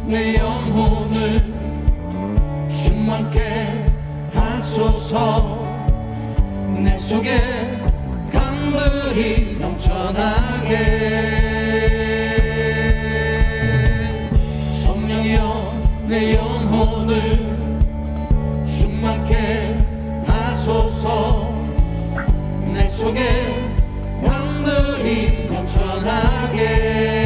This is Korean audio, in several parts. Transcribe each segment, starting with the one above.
내 영혼을 충만케 하소서. 내 속에 강물이 넘쳐나게. 성령이여 내 영혼을 충만케 하소서. 내 속에 강물이 넘쳐나게.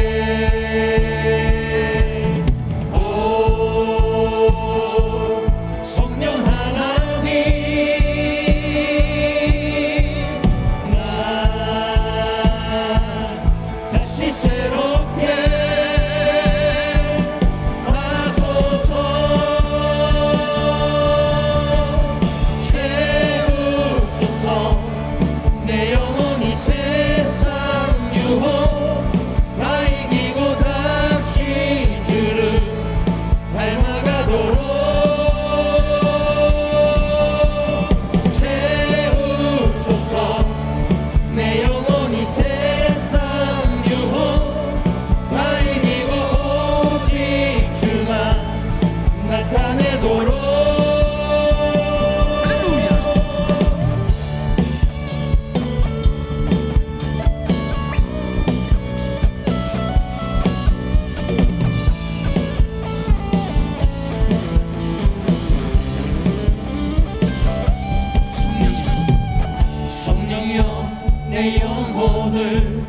내 영혼을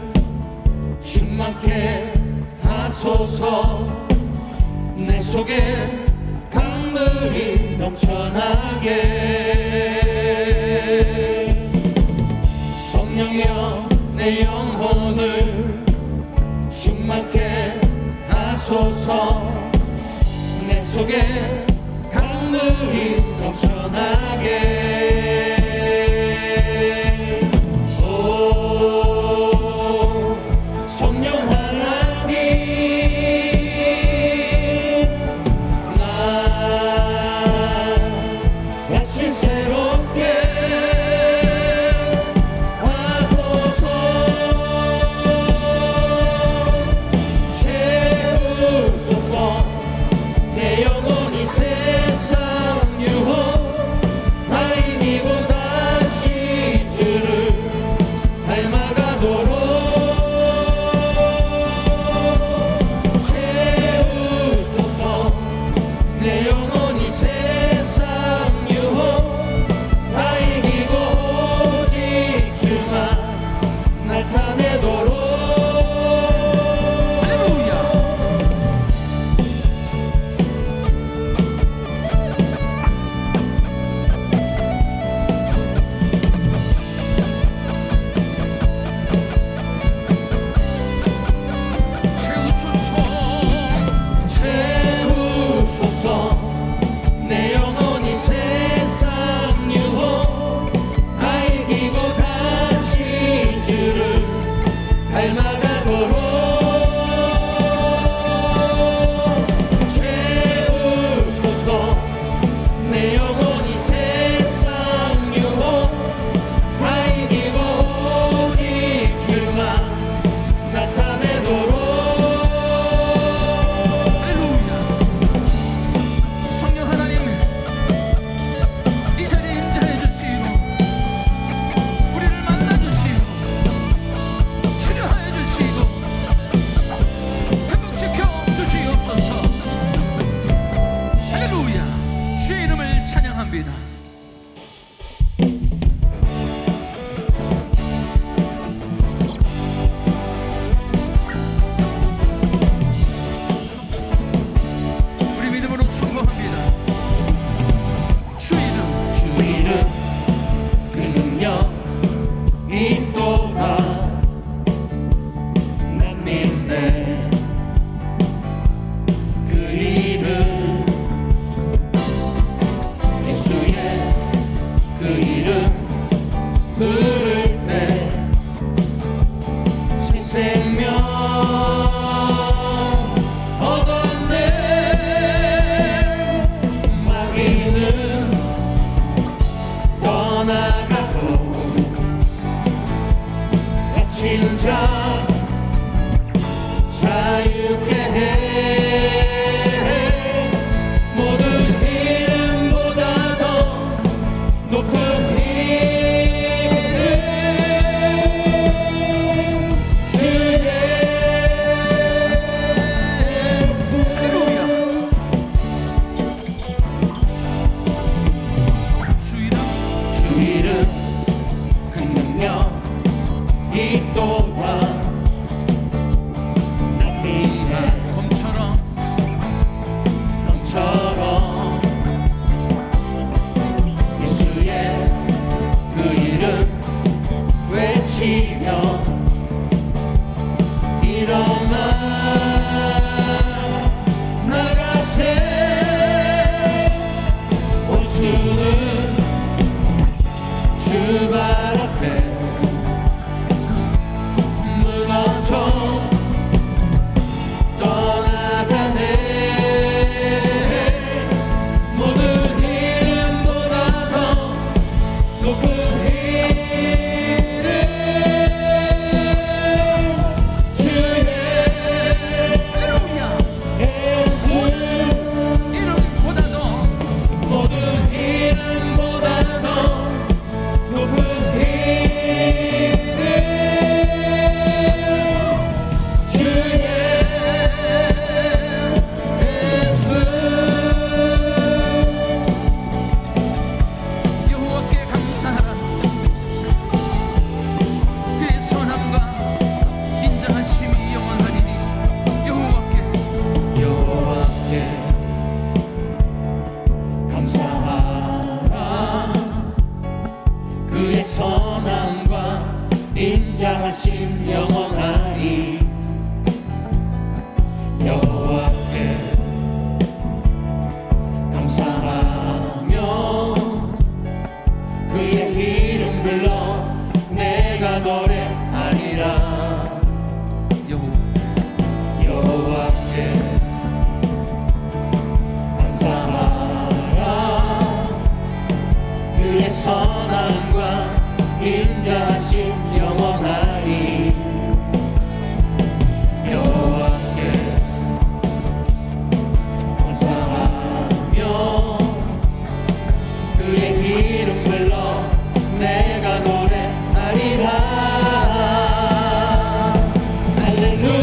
충만케 하소서. 내 속에 강물이 넘쳐나게. 성령이여 내 영혼을 충만케 하소서. 내 속에 강물이 넘쳐나게. 자유케 해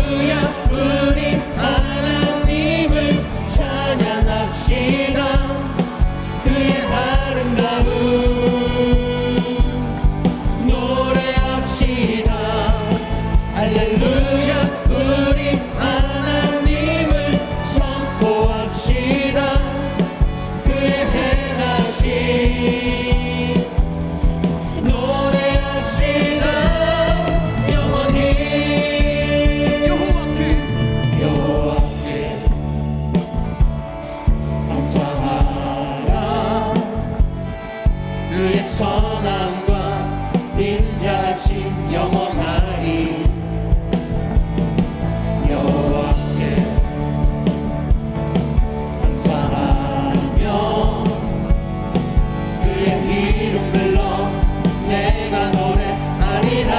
할렐루야 우리 하나님을 찬양합시다. 그의 아름다움 노래합시다. 할렐루야 우리 하나님을 선포합시다. 그의 행하심 노래합시다. 영원히 여호와께 감사하라. 그의 선함과 인자심 영원하리. 여호와께 감사하며 그의 이름 불러 내가 노래하리라.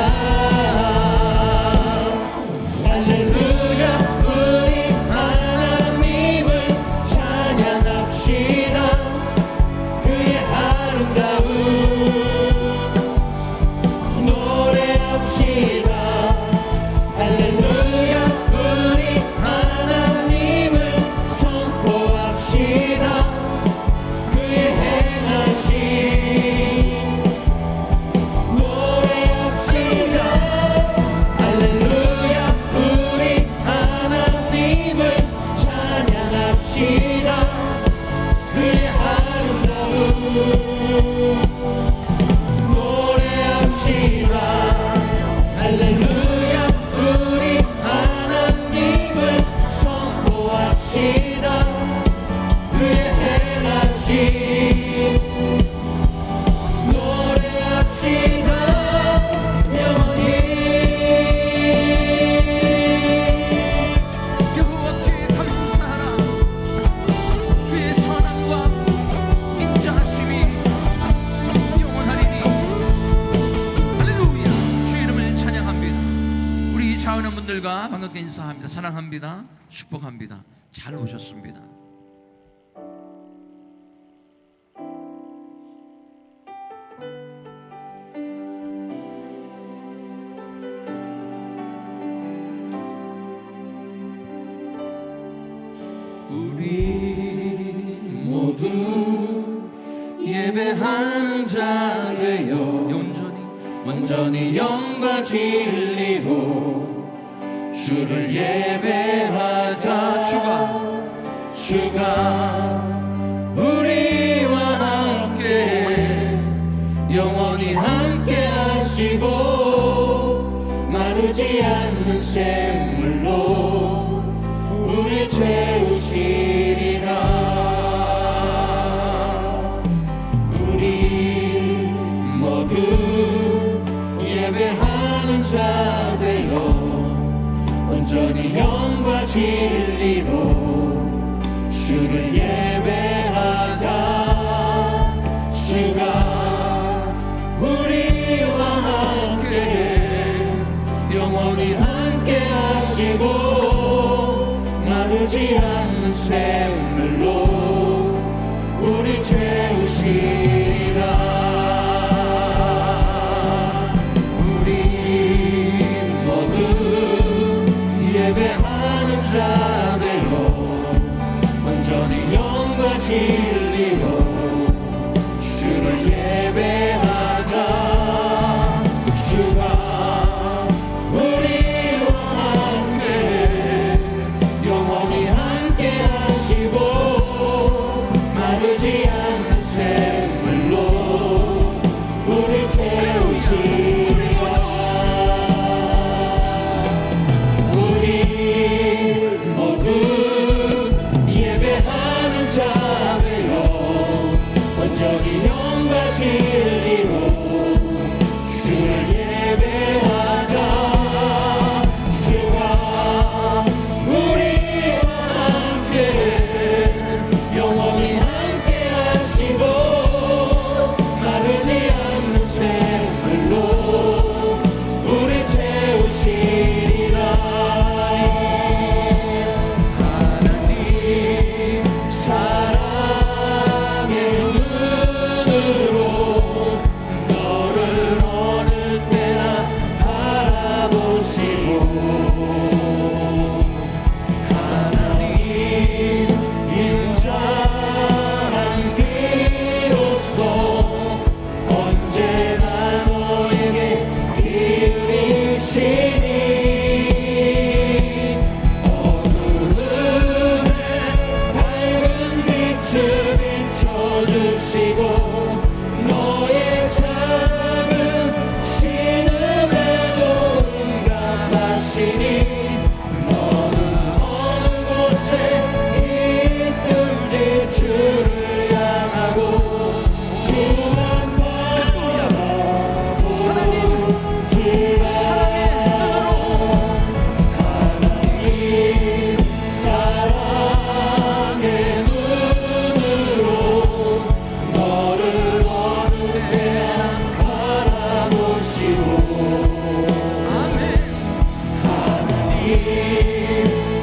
할렐루야 우리 하나님을 찬양합시다. 그의 아름다움 노래합시다. 할렐루야 우리 하나님을 선포합시다. 그의 행하심 노래합시다. 할렐루야 우리 하나님을 찬양합시다. 그의 아름다움 노래합시다. 할렐루야 우리 하나님을 선포합시다. 그의 행하심 노래합시다. 영원히 여호와께 감사하라. 그의 선함과 인자하심이 영원하리니. 할렐루야. 주 이름을 찬양합니다. 우리 좌우는 분들과 반갑게 인사합니다. 사랑합니다. 축복합니다. 잘 오셨습니다. 우리 모두 예배하는 자 되어 온전히 영과 진리로 주를 예배하자. 주가 우리와 함께 영원히 함께 하시고 마르지 않는 샘물로 우릴 채우시리라. 우리 모두 예배하는 자 되어 온전히 영과 진리로 주를 예배하자. 주가 우리와 함께 영원히 함께 하시고 마르지 않는 샘물로 우릴 채우시리라. 우리 모두 예배하는 자 되어 온전히 영과 진리로 주를 예배하자. 주가 우리와 함께 영원히 함께 하시고 마르지 않는 샘물로 우릴 채우시리라. 우리 모두 예배하는 자 되어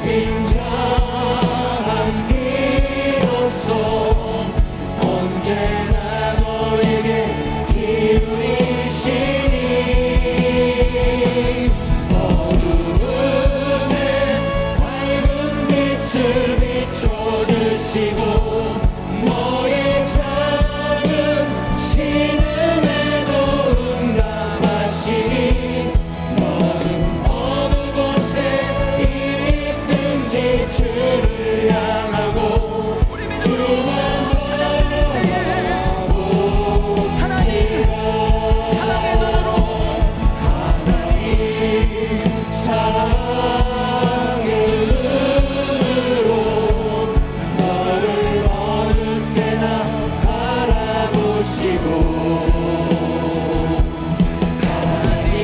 인자한 비로소 언제나 너에게 기울이시니 어두움에 밝은 빛을 비춰주시고 너의 작은 신음에도 응답하시니 너는 어느 곳에 있든지 주를 향하고 우리 믿음으로 찬양드릴 때에 하나님 사랑의 눈으로 하나님 사랑의 눈으로 너를 어느 때나 바라보시고 하나님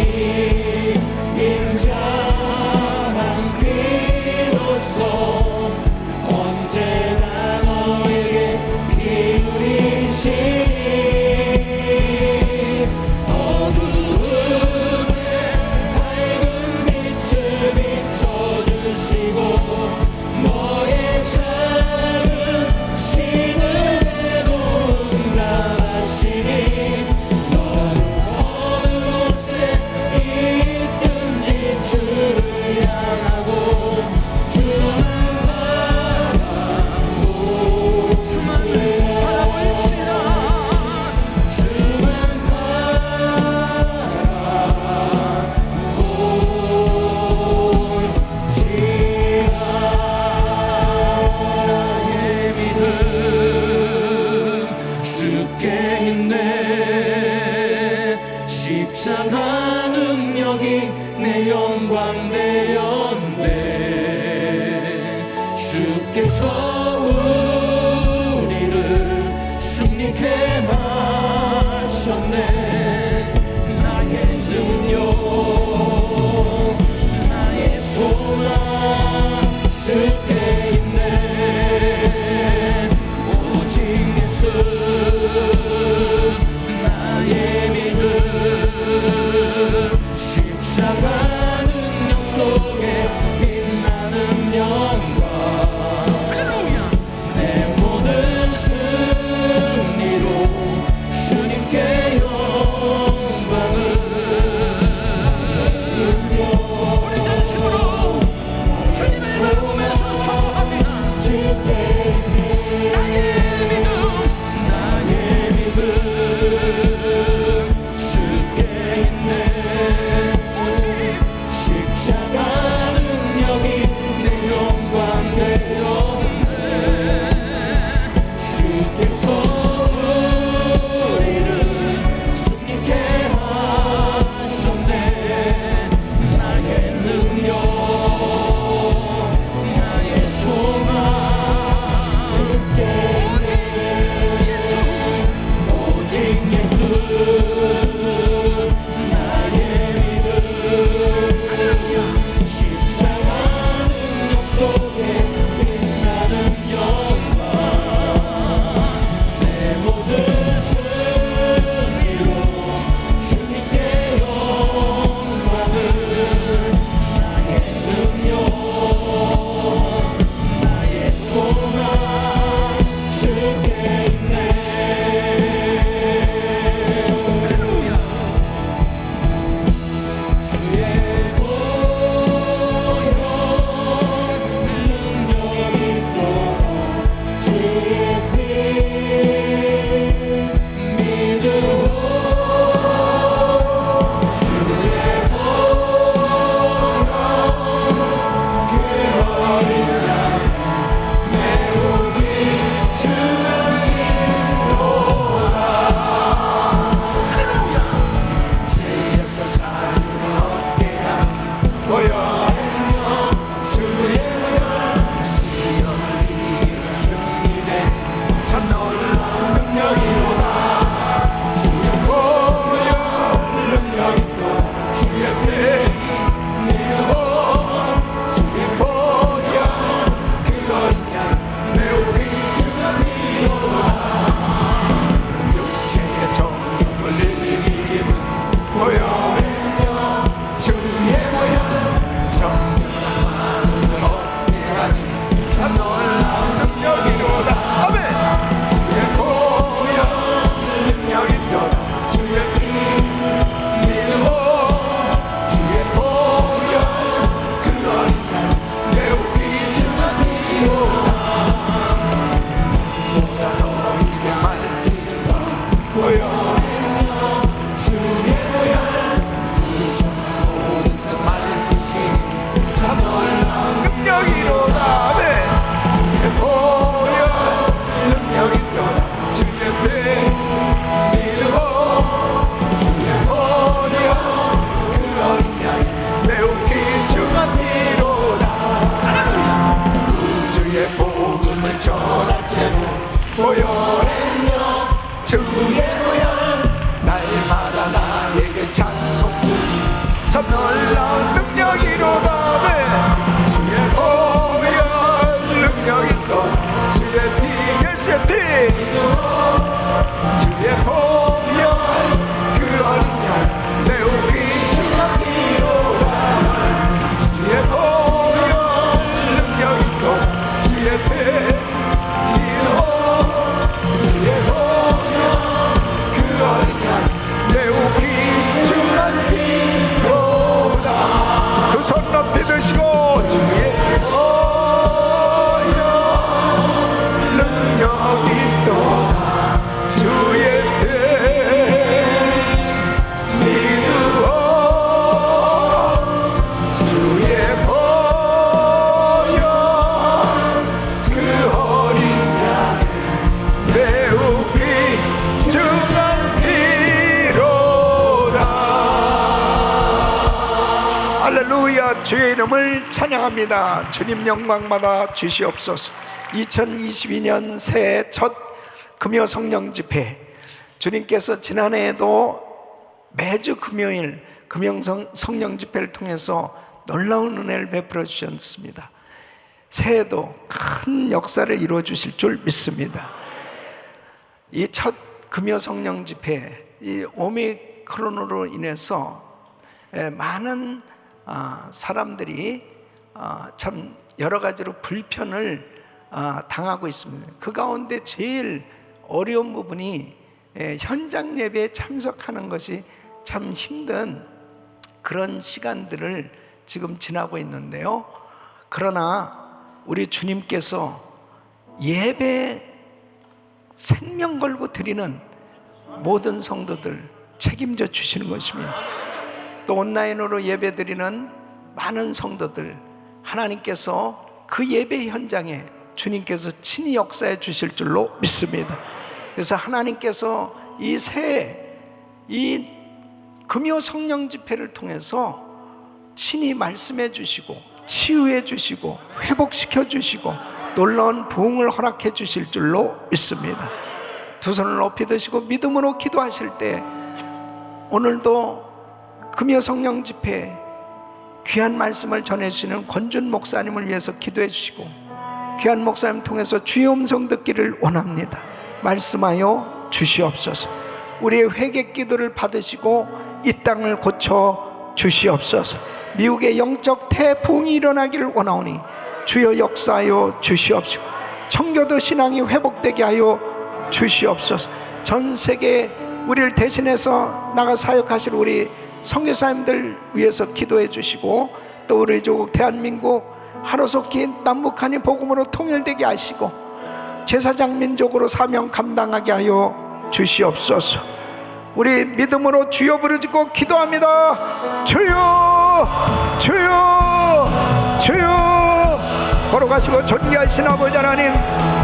인자한 비로소 언제나 너에게 기울이시니 어두움에 밝은 빛을 비춰주시고 너의 작은 신음에도 응답하시니 너는 어느 곳에 있든지 주를 향하고 주만 바라보고 주만 바라볼지라 주만 바라볼지라 나의 믿음 주께 있네 십자가 능력이 내 영광 되었네 주께서 우리를 승리케 하셨네 나의 능력 나의 소망 주께 있네 오직 예수 나의 믿음 십자가 능력 속에 빛나는 영광 할렐루야 능력이로다. 네. 주의 보혈 능력이로다. 주의 피 믿고 주의 보혈 그 어린 양이 매우 귀중한 피로다. 주의 복음을 전할지니 보혈의 력 주의 보혈 날마다 나에게 찬송 참 놀라운 능력이로다. 네. 주의 보혈 능력이로다. 주의 피 예수의 피 주의 보혈 그 어린 양 매우 귀중한 피로다. 주의 보혈 능력이로다. 주의 피 주의 보혈 그 어린 양 매우 귀중한 피로다. 두 손 높이 드시고 주의 보혈 능력이 또다. 주의 피 믿으오 주의 보혈 그 어린 양 매우 귀중한 피로다. 할렐루야. 주의 이름을 찬양합니다. 주님 영광받아 주시옵소서. 2022년 새해 첫 금요 성령 집회, 주님께서 지난해에도 매주 금요일 금요 성령 집회를 통해서 놀라운 은혜를 베풀어 주셨습니다. 새해도 큰 역사를 이루어 주실 줄 믿습니다. 이 첫 금요 성령 집회, 이 오미크론으로 인해서 많은 사람들이 참 여러 가지로 불편을 당하고 있습니다. 그 가운데 제일 어려운 부분이 현장 예배에 참석하는 것이 참 힘든 그런 시간들을 지금 지나고 있는데요. 그러나 우리 주님께서 예배 생명 걸고 드리는 모든 성도들 책임져 주시는 것입니다. 또 온라인으로 예배 드리는 많은 성도들, 하나님께서 그 예배 현장에 주님께서 친히 역사해 주실 줄로 믿습니다. 그래서 하나님께서 이 새해 이 금요 성령 집회를 통해서 친히 말씀해 주시고 치유해 주시고 회복시켜 주시고 놀라운 부흥을 허락해 주실 줄로 믿습니다. 두 손을 높이 드시고 믿음으로 기도하실 때 오늘도 금요 성령 집회 귀한 말씀을 전해주시는 권준 목사님을 위해서 기도해 주시고 귀한 목사님 통해서 주의 음성 듣기를 원합니다. 말씀하여 주시옵소서. 우리의 회개 기도를 받으시고 이 땅을 고쳐 주시옵소서. 미국의 영적 태풍이 일어나기를 원하오니 주여 역사하여 주시옵소서. 청교도 신앙이 회복되게 하여 주시옵소서. 전 세계 우리를 대신해서 나가 사역하실 우리 선교사님들 위해서 기도해 주시고 또 우리 조국 대한민국 하루속히 남북한이 복음으로 통일되게 하시고 제사장 민족으로 사명 감당하게 하여 주시옵소서. 우리 믿음으로 주여 부르짖고 기도합니다. 주여 주여 주여. 걸어가시고 존귀하신 아버지 하나님,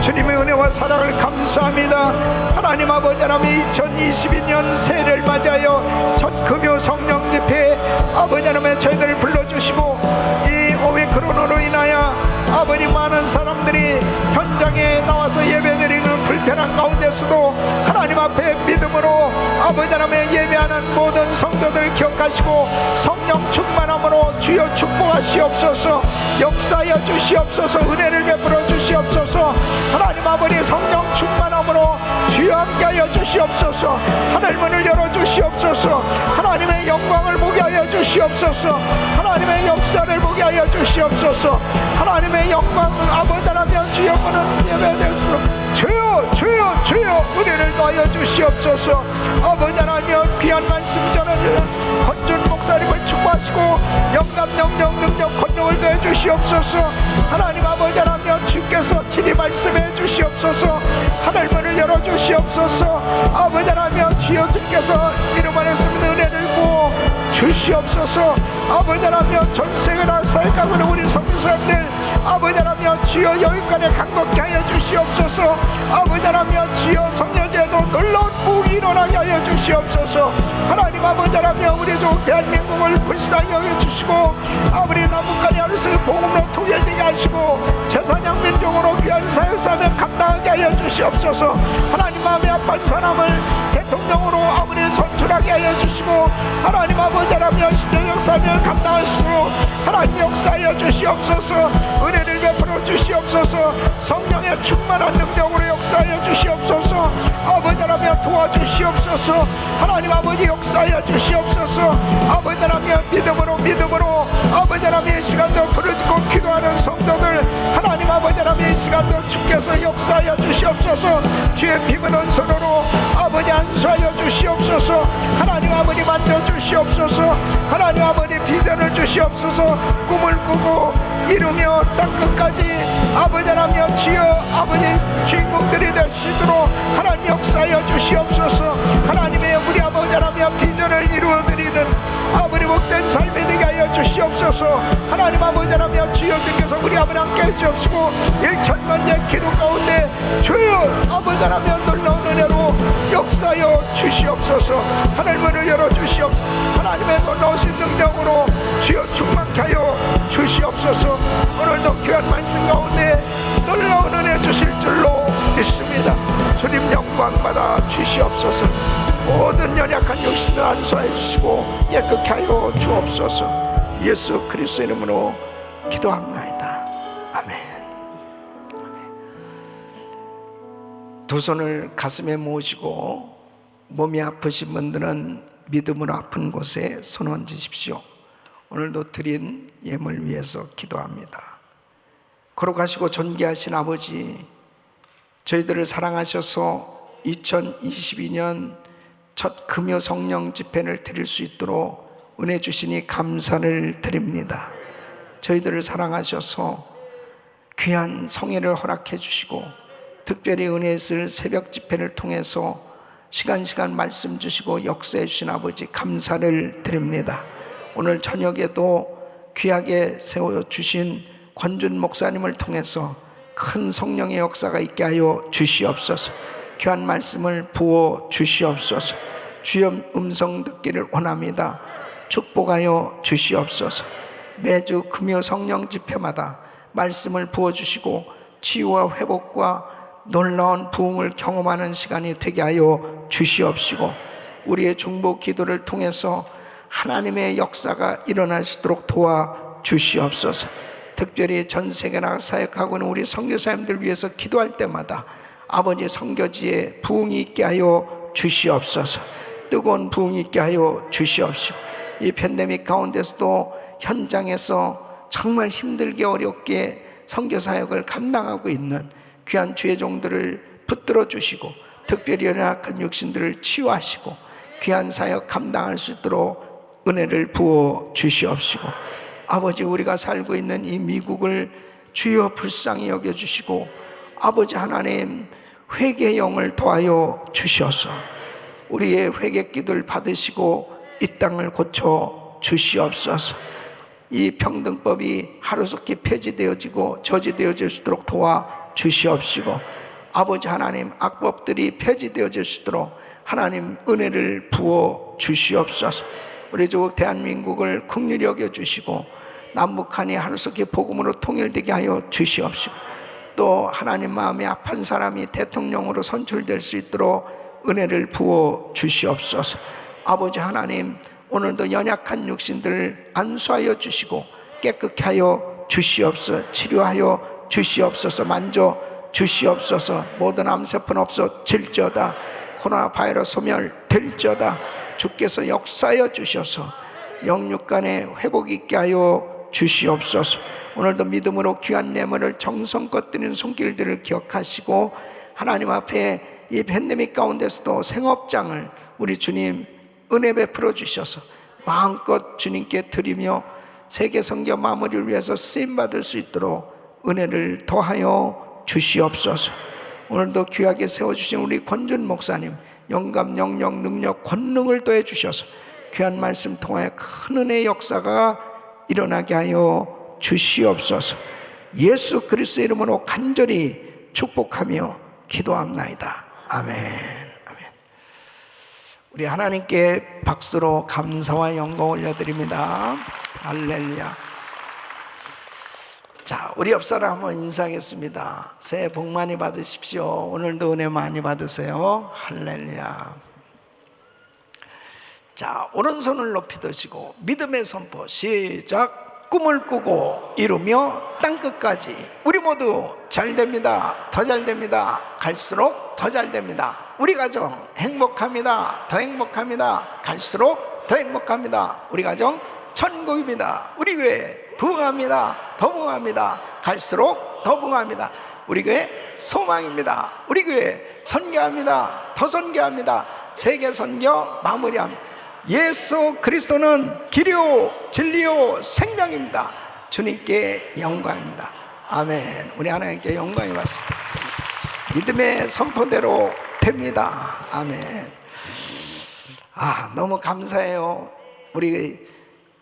주님의 은혜와 사랑을 감사합니다. 하나님 아버지 하나님, 2022년 새해를 맞이하여 첫 금요 성령 집회 아버지 하나님의 저희들을 불러주시고 이 오미크론으로 인하여 아버님 많은 사람들이 현장에 나와서 예배드리는 불편한 가운데서도 하나님 앞에 믿음으로 아버지 하나님의 예배하는 모든 성도들 기억하시고 성령 충만함으로 주여 축복하시옵소서. 역사하여 주시옵소서. 은혜를 베풀어 주시옵소서. 하나님 아버지 성령 충만함으로 주여 함께하여 주시옵소서. 하늘문을 열어주시옵소서. 하나님의 영광을 보게 하여 주시옵소서. 하나님의 역사를 보게 하여 주시옵소서. 하나님의 영광 아버지 하나님 주여 보는 예배될수록 주여 주여 주여 은혜를 더하여 주시옵소서. 아버지 하나님 귀한 말씀 전해주는 권준 목사님을 축복하시고 영감 영령 능력 권능을 더해 주시옵소서. 하나님 아버지 하나님 주께서 친히 말씀해 주시옵소서. 하늘문을 열어 주시옵소서. 아버지 하나님 주여 주께서 이름 안에 쓰는 은혜를 부어 주시옵소서. 아버지 하나님 전 세계나 사역하고 있는 우리 선교사님들 아버지 하나님 주여 여기까지 강건케 하여 주시옵소서. 아버지 하나님 주여 성령제도 놀라운 부흥이 일어나게 하여 주시옵소서. 하나님 아버지 하나님 우리 족 대한민국을 불쌍히 여겨주시고 아버지 남북한이 하루씩 복음으로 통일되게 하시고 제사장 민족으로 귀한 사역사를 감당하게 하여 주시옵소서. 하나님 마음에 아픈 사람을 대통령으로 아버지 선출하게 하여 주시고 하나님 아버지 하나님 시대 역사를 감당하시도록 하나님 역사하여 주시옵소서. 은혜를 베풀어 주시옵소서. 성령의 충만한 능력으로 역사하여 주시옵소서. 아버지 하나님 도와주시옵소서. 하나님 아버지 역사하여 주시옵소서. 아버지 하나님 믿음으로 아버지 하나님 이 시간도 부르짖고 기도하는 성도들 하나님 아버지 하나님 이 시간도 주께서 역사하여 주시옵소서. 주의 비문은 손으로 아버지 안수하여 주시옵소서. 하나님 아버지 만져 주시옵소서. 하나님 아버지 비전을 주시옵소서. 꿈을 꾸고 이루며 땅끝까지 아버지 하나님 주여 아버지 주인공들이 되시도록 하나님 역사하여 주시옵소서. 하나님의 우리 아버지 하나님 비전을 이루어드리는 아버지 복된 삶이 되게 하여 주시옵소서. 하나님 아버지 하나님 주여께서 우리 아버지 함께 해주시옵시고 1천만의 기도 가운데 주여 아버지 하나님 놀라운 은혜로 역사하여 주시옵소서. 하늘문을 열어주시옵소서. 하나님의 놀라우신 능력으로 주여 충만케 하여 주시옵소서. 오늘도 귀한 말씀 가운데 놀라운 은혜 주실 줄로 믿습니다. 주님 영광받아 주시옵소서. 모든 연약한 육신을 안수하여 주시고 깨끗게 하여 주옵소서. 예수 그리스도 이름으로 기도합나이다. 아멘. 두 손을 가슴에 모으시고 몸이 아프신 분들은 믿음으로 아픈 곳에 손 얹으십시오. 오늘도 드린 예물 위해서 기도합니다. 거룩하시고 존귀하신 아버지, 저희들을 사랑하셔서 2022년 첫 금요 성령 집회를 드릴 수 있도록 은혜 주시니 감사를 드립니다. 저희들을 사랑하셔서 귀한 성회를 허락해 주시고 특별히 은혜 있을 새벽 집회를 통해서 시간 말씀 주시고 역사해 주신 아버지 감사를 드립니다. 오늘 저녁에도 귀하게 세워주신 권준 목사님을 통해서 큰 성령의 역사가 있게 하여 주시옵소서. 귀한 말씀을 부어 주시옵소서. 주의 음성 듣기를 원합니다. 축복하여 주시옵소서. 매주 금요 성령 집회마다 말씀을 부어주시고 치유와 회복과 놀라운 부흥을 경험하는 시간이 되게 하여 주시옵시고 우리의 중보 기도를 통해서 하나님의 역사가 일어나시도록 도와주시옵소서. 특별히 전 세계 나가 사역하고 있는 우리 선교사님들 위해서 기도할 때마다 아버지 선교지에 부흥이 있게 하여 주시옵소서. 뜨거운 부흥이 있게 하여 주시옵시고 이 팬데믹 가운데서도 현장에서 정말 힘들게 어렵게 선교사역을 감당하고 있는 귀한 주의 종들을 붙들어 주시고 특별히 연약한 육신들을 치유하시고 귀한 사역 감당할 수 있도록 은혜를 부어 주시옵시고 아버지 우리가 살고 있는 이 미국을 주여 불쌍히 여겨주시고 아버지 하나님 회개의 영을 더하여 주셔서 우리의 회개 기도를 받으시고 이 땅을 고쳐 주시옵소서. 이 평등법이 하루속히 폐지되어지고 저지되어질 수 있도록 도와주시옵시고 아버지 하나님 악법들이 폐지되어질 수 있도록 하나님 은혜를 부어 주시옵소서. 우리 조국 대한민국을 긍휼히 여겨주시고 남북한이 하루속히 복음으로 통일되게 하여 주시옵시고 또 하나님 마음에 아픈 사람이 대통령으로 선출될 수 있도록 은혜를 부어 주시옵소서. 아버지 하나님 오늘도 연약한 육신들을 안수하여 주시고 깨끗게 하여 주시옵소서. 치료하여 주시옵소서. 만져 주시옵소서. 모든 암세포는 없어질지어다. 코로나 바이러스 소멸될지어다. 주께서 역사하여 주셔서 영육간의 회복 있게 하여 주시옵소서. 오늘도 믿음으로 귀한 예물을 정성껏 드리는 손길들을 기억하시고 하나님 앞에 이 팬데믹 가운데서도 생업장을 우리 주님 은혜 베풀어 주셔서 마음껏 주님께 드리며 세계 선교 마무리를 위해서 쓰임받을 수 있도록 은혜를 더하여 주시옵소서. 오늘도 귀하게 세워주신 우리 권준 목사님 영감, 영역, 능력, 권능을 더해 주셔서 귀한 말씀 통하여 큰 은혜의 역사가 일어나게 하여 주시옵소서. 예수 그리스도 이름으로 간절히 축복하며 기도합나이다. 아멘. 아멘. 우리 하나님께 박수로 감사와 영광 올려드립니다. 할렐루야. 자, 우리 옆 사람 한번 인사하겠습니다. 새해 복 많이 받으십시오. 오늘도 은혜 많이 받으세요. 할렐루야. 자, 오른손을 높이 드시고 믿음의 선포 시작. 꿈을 꾸고 이루며 땅끝까지 우리 모두 잘 됩니다. 더 잘 됩니다. 갈수록 더 잘 됩니다. 우리 가정 행복합니다. 더 행복합니다. 갈수록 더 행복합니다. 우리 가정 천국입니다. 우리 교회 부흥합니다. 더 부흥합니다. 갈수록 더 부흥합니다. 우리 교회 소망입니다. 우리 교회 선교합니다. 더 선교합니다. 세계 선교 마무리합니다. 예수 그리스도는 길이요 진리요 생명입니다. 주님께 영광입니다. 아멘. 우리 하나님께 영광이 왔습니다. 믿음의 선포대로 됩니다. 아멘. 너무 감사해요. 우리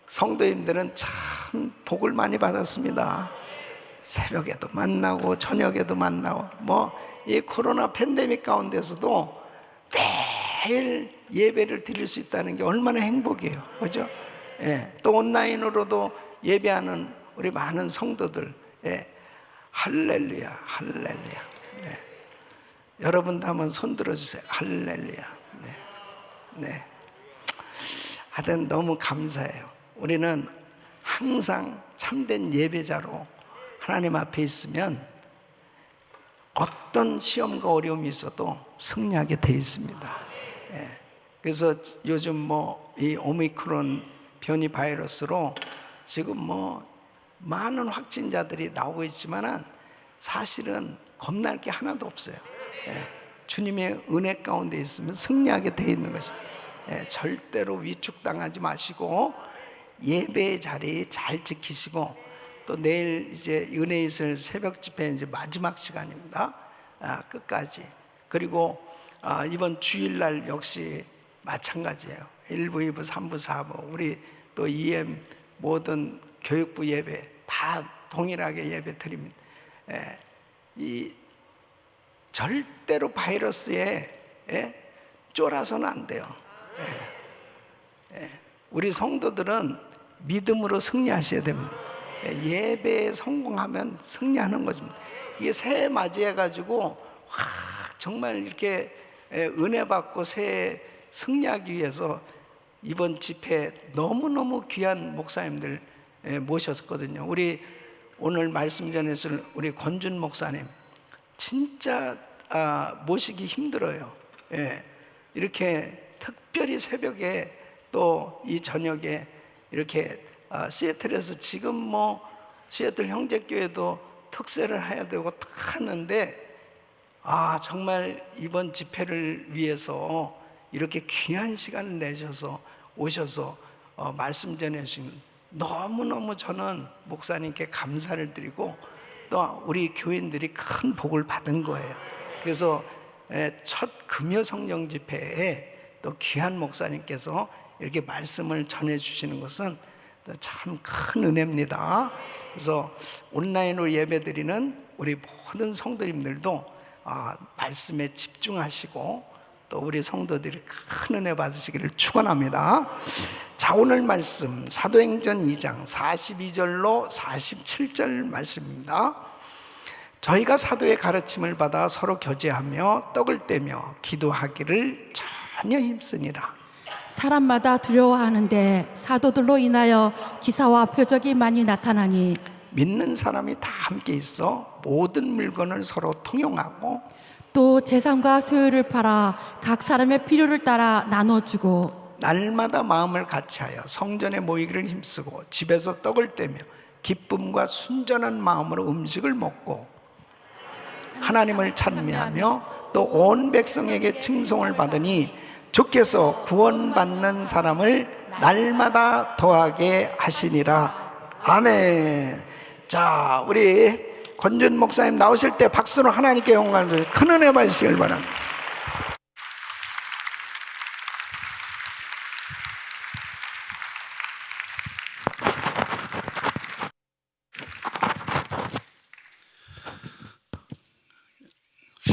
성도님들은 참 복을 많이 받았습니다. 새벽에도 만나고 저녁에도 만나고 이 코로나 팬데믹 가운데서도 매일 예배를 드릴 수 있다는 게 얼마나 행복이에요. 그죠? 예. 또 온라인으로도 예배하는 우리 많은 성도들. 예. 할렐루야. 할렐루야. 네. 여러분도 한번 손 들어주세요. 할렐루야. 네. 네. 하여튼 너무 감사해요. 우리는 항상 참된 예배자로 하나님 앞에 있으면 어떤 시험과 어려움이 있어도 승리하게 돼 있습니다. 예. 그래서 요즘 이 오미크론 변이 바이러스로 지금 많은 확진자들이 나오고 있지만은 사실은 겁날 게 하나도 없어요. 예. 주님의 은혜 가운데 있으면 승리하게 돼 있는 것입니다. 예. 절대로 위축당하지 마시고 예배의 자리 잘 지키시고, 또 내일 이제 은혜 있을 새벽 집회 이제 마지막 시간입니다. 끝까지. 그리고 이번 주일날 역시 마찬가지예요. 1부, 2부, 3부, 4부 우리 또 EM 모든 교육부 예배 다 동일하게 예배 드립니다. 이 절대로 바이러스에 쫄아서는 안 돼요. 우리 성도들은 믿음으로 승리하셔야 됩니다. 예배에 성공하면 승리하는 것입니다. 이게 새해 맞이해가지고 정말 이렇게 은혜 받고 새해 승리하기 위해서 이번 집회 너무너무 귀한 목사님들 모셨거든요. 우리 오늘 말씀 전했을 우리 권준 목사님 진짜 모시기 힘들어요. 이렇게 특별히 새벽에 또 이 저녁에 이렇게 시애틀에서 지금 시애틀 형제교회도 특세를 해야 되고 다 하는데 정말 이번 집회를 위해서 이렇게 귀한 시간을 내셔서 오셔서 말씀 전해주신 너무너무 저는 목사님께 감사를 드리고 또 우리 교인들이 큰 복을 받은 거예요. 그래서 첫 금요 성령 집회에 또 귀한 목사님께서 이렇게 말씀을 전해주시는 것은 참 큰 은혜입니다. 그래서 온라인으로 예배드리는 우리 모든 성도님들도 말씀에 집중하시고 또 우리 성도들이 큰 은혜 받으시기를 축원합니다. 자, 오늘 말씀 사도행전 2장 42절로 47절 말씀입니다. 저희가 사도의 가르침을 받아 서로 교제하며 떡을 떼며 기도하기를 전혀 힘쓰니라. 사람마다 두려워하는데 사도들로 인하여 기사와 표적이 많이 나타나니 믿는 사람이 다 함께 있어 모든 물건을 서로 통용하고 또 재산과 소유를 팔아 각 사람의 필요를 따라 나눠주고 날마다 마음을 같이하여 성전에 모이기를 힘쓰고 집에서 떡을 떼며 기쁨과 순전한 마음으로 음식을 먹고 하나님을 찬미하며 또 온 백성에게 칭송을 받으니 주께서 구원받는 사람을 날마다 더하게 하시니라. 아멘. 자, 우리 권준 목사님 나오실 때 박수로 하나님께 영광을 드리고 큰 은혜 받으시길 바랍니다.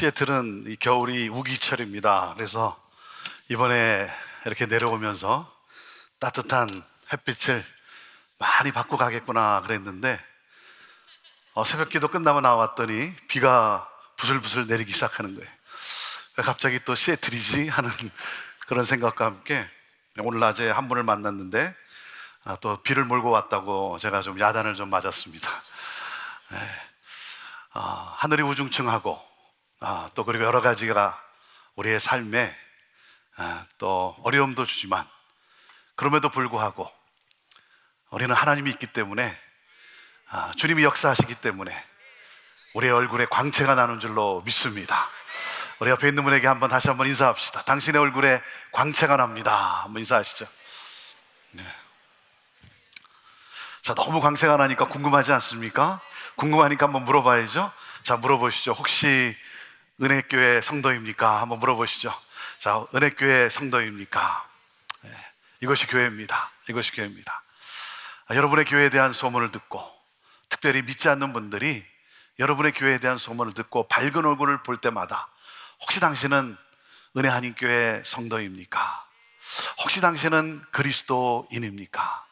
시애틀은 이 겨울이 우기철입니다. 그래서 이번에 이렇게 내려오면서 따뜻한 햇빛을 많이 받고 가겠구나 그랬는데 새벽 기도 끝나고 나왔더니 비가 부슬부슬 내리기 시작하는 거예요. 갑자기 또 시애틀이지 하는 그런 생각과 함께 오늘 낮에 한 분을 만났는데 또 비를 몰고 왔다고 제가 좀 야단을 좀 맞았습니다. 하늘이 우중충하고 또 그리고 여러 가지가 우리의 삶에 또 어려움도 주지만 그럼에도 불구하고 우리는 하나님이 있기 때문에 주님이 역사하시기 때문에 우리의 얼굴에 광채가 나는 줄로 믿습니다. 우리 옆에 있는 분에게 다시 한번 인사합시다. 당신의 얼굴에 광채가 납니다. 한번 인사하시죠. 네. 자, 너무 광채가 나니까 궁금하지 않습니까? 궁금하니까 한번 물어봐야죠. 자, 물어보시죠. 혹시 은혜교회 성도입니까? 한번 물어보시죠. 자, 은혜교회 성도입니까? 네, 이것이 교회입니다. 이것이 교회입니다. 여러분의 교회에 대한 소문을 듣고, 특별히 믿지 않는 분들이 여러분의 교회에 대한 소문을 듣고 밝은 얼굴을 볼 때마다 혹시 당신은 은혜 한인교회 성도입니까? 혹시 당신은 그리스도인입니까?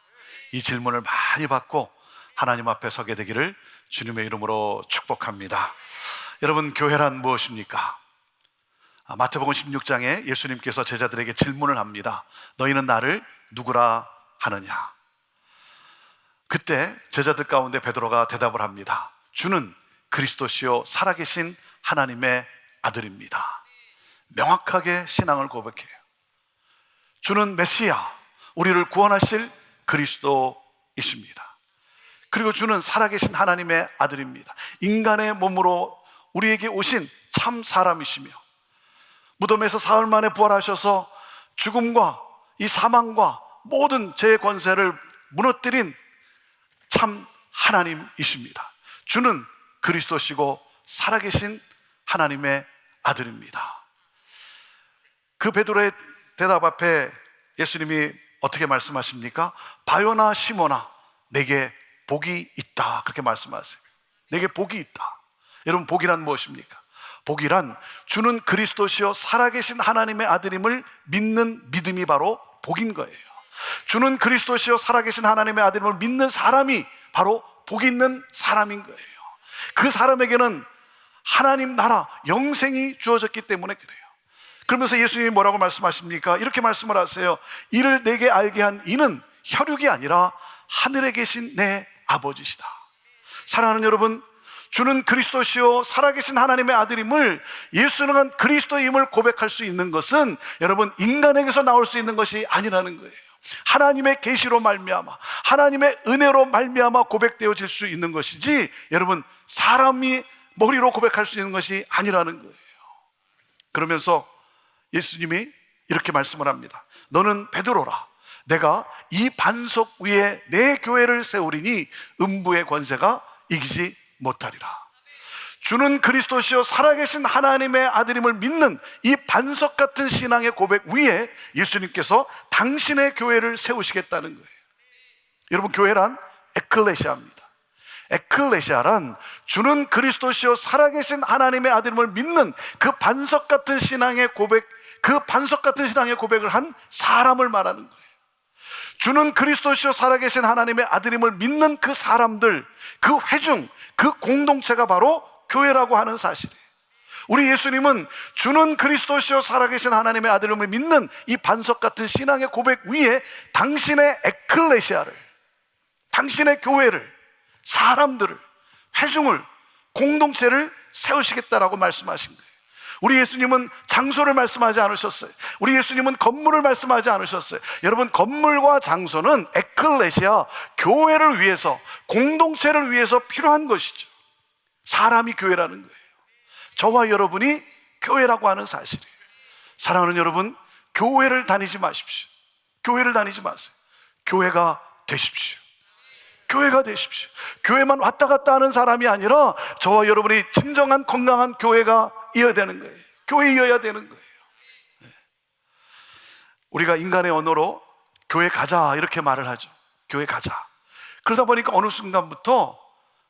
이 질문을 많이 받고 하나님 앞에 서게 되기를 주님의 이름으로 축복합니다. 여러분, 교회란 무엇입니까? 마태복음 16장에 예수님께서 제자들에게 질문을 합니다. 너희는 나를 누구라 하느냐? 그때 제자들 가운데 베드로가 대답을 합니다. 주는 그리스도시요 살아계신 하나님의 아들입니다. 명확하게 신앙을 고백해요. 주는 메시아, 우리를 구원하실 그리스도이십니다. 그리고 주는 살아계신 하나님의 아들입니다. 인간의 몸으로 우리에게 오신 참 사람이시며 무덤에서 사흘 만에 부활하셔서 죽음과 이 사망과 모든 죄의 권세를 무너뜨린 참 하나님이십니다. 주는 그리스도시고 살아계신 하나님의 아들입니다. 그 베드로의 대답 앞에 예수님이 어떻게 말씀하십니까? 바요나 시모나 내게 복이 있다, 그렇게 말씀하세요. 내게 복이 있다. 여러분, 복이란 무엇입니까? 복이란 주는 그리스도시요 살아계신 하나님의 아들임을 믿는 믿음이 바로 복인 거예요. 주는 그리스도시요 살아계신 하나님의 아들임을 믿는 사람이 바로 복 있는 사람인 거예요. 그 사람에게는 하나님 나라 영생이 주어졌기 때문에 그래요. 그러면서 예수님이 뭐라고 말씀하십니까? 이렇게 말씀을 하세요. 이를 내게 알게 한 이는 혈육이 아니라 하늘에 계신 내 아버지시다. 사랑하는 여러분, 주는 그리스도시요 살아계신 하나님의 아들임을, 예수는 그리스도임을 고백할 수 있는 것은 여러분 인간에게서 나올 수 있는 것이 아니라는 거예요. 하나님의 계시로 말미암아, 하나님의 은혜로 말미암아 고백되어질 수 있는 것이지 여러분 사람이 머리로 고백할 수 있는 것이 아니라는 거예요. 그러면서 예수님이 이렇게 말씀을 합니다. 너는 베드로라. 내가 이 반석 위에 내 교회를 세우리니 음부의 권세가 이기지 못하리라. 주는 그리스도시요 살아계신 하나님의 아들임을 믿는 이 반석 같은 신앙의 고백 위에 예수님께서 당신의 교회를 세우시겠다는 거예요. 여러분, 교회란 에클레시아입니다. 에클레시아란 주는 그리스도시요 살아계신 하나님의 아들임을 믿는 그 반석 같은 신앙의 고백, 그 반석 같은 신앙의 고백을 한 사람을 말하는 거예요. 주는 그리스도시요 살아계신 하나님의 아들임을 믿는 그 사람들, 그 회중, 그 공동체가 바로 교회라고 하는 사실이에요. 우리 예수님은 주는 그리스도시요 살아계신 하나님의 아들임을 믿는 이 반석 같은 신앙의 고백 위에 당신의 에클레시아를, 당신의 교회를, 사람들을, 회중을, 공동체를 세우시겠다라고 말씀하신 거예요. 우리 예수님은 장소를 말씀하지 않으셨어요. 우리 예수님은 건물을 말씀하지 않으셨어요. 여러분, 건물과 장소는 에클레시아, 교회를 위해서, 공동체를 위해서 필요한 것이죠. 사람이 교회라는 거예요. 저와 여러분이 교회라고 하는 사실이에요. 사랑하는 여러분, 교회를 다니지 마십시오. 교회를 다니지 마세요. 교회가 되십시오. 교회가 되십시오. 교회만 왔다 갔다 하는 사람이 아니라 저와 여러분이 진정한 건강한 교회가 이어야 되는 거예요. 교회이어야 되는 거예요. 우리가 인간의 언어로 교회 가자 이렇게 말을 하죠. 교회 가자. 그러다 보니까 어느 순간부터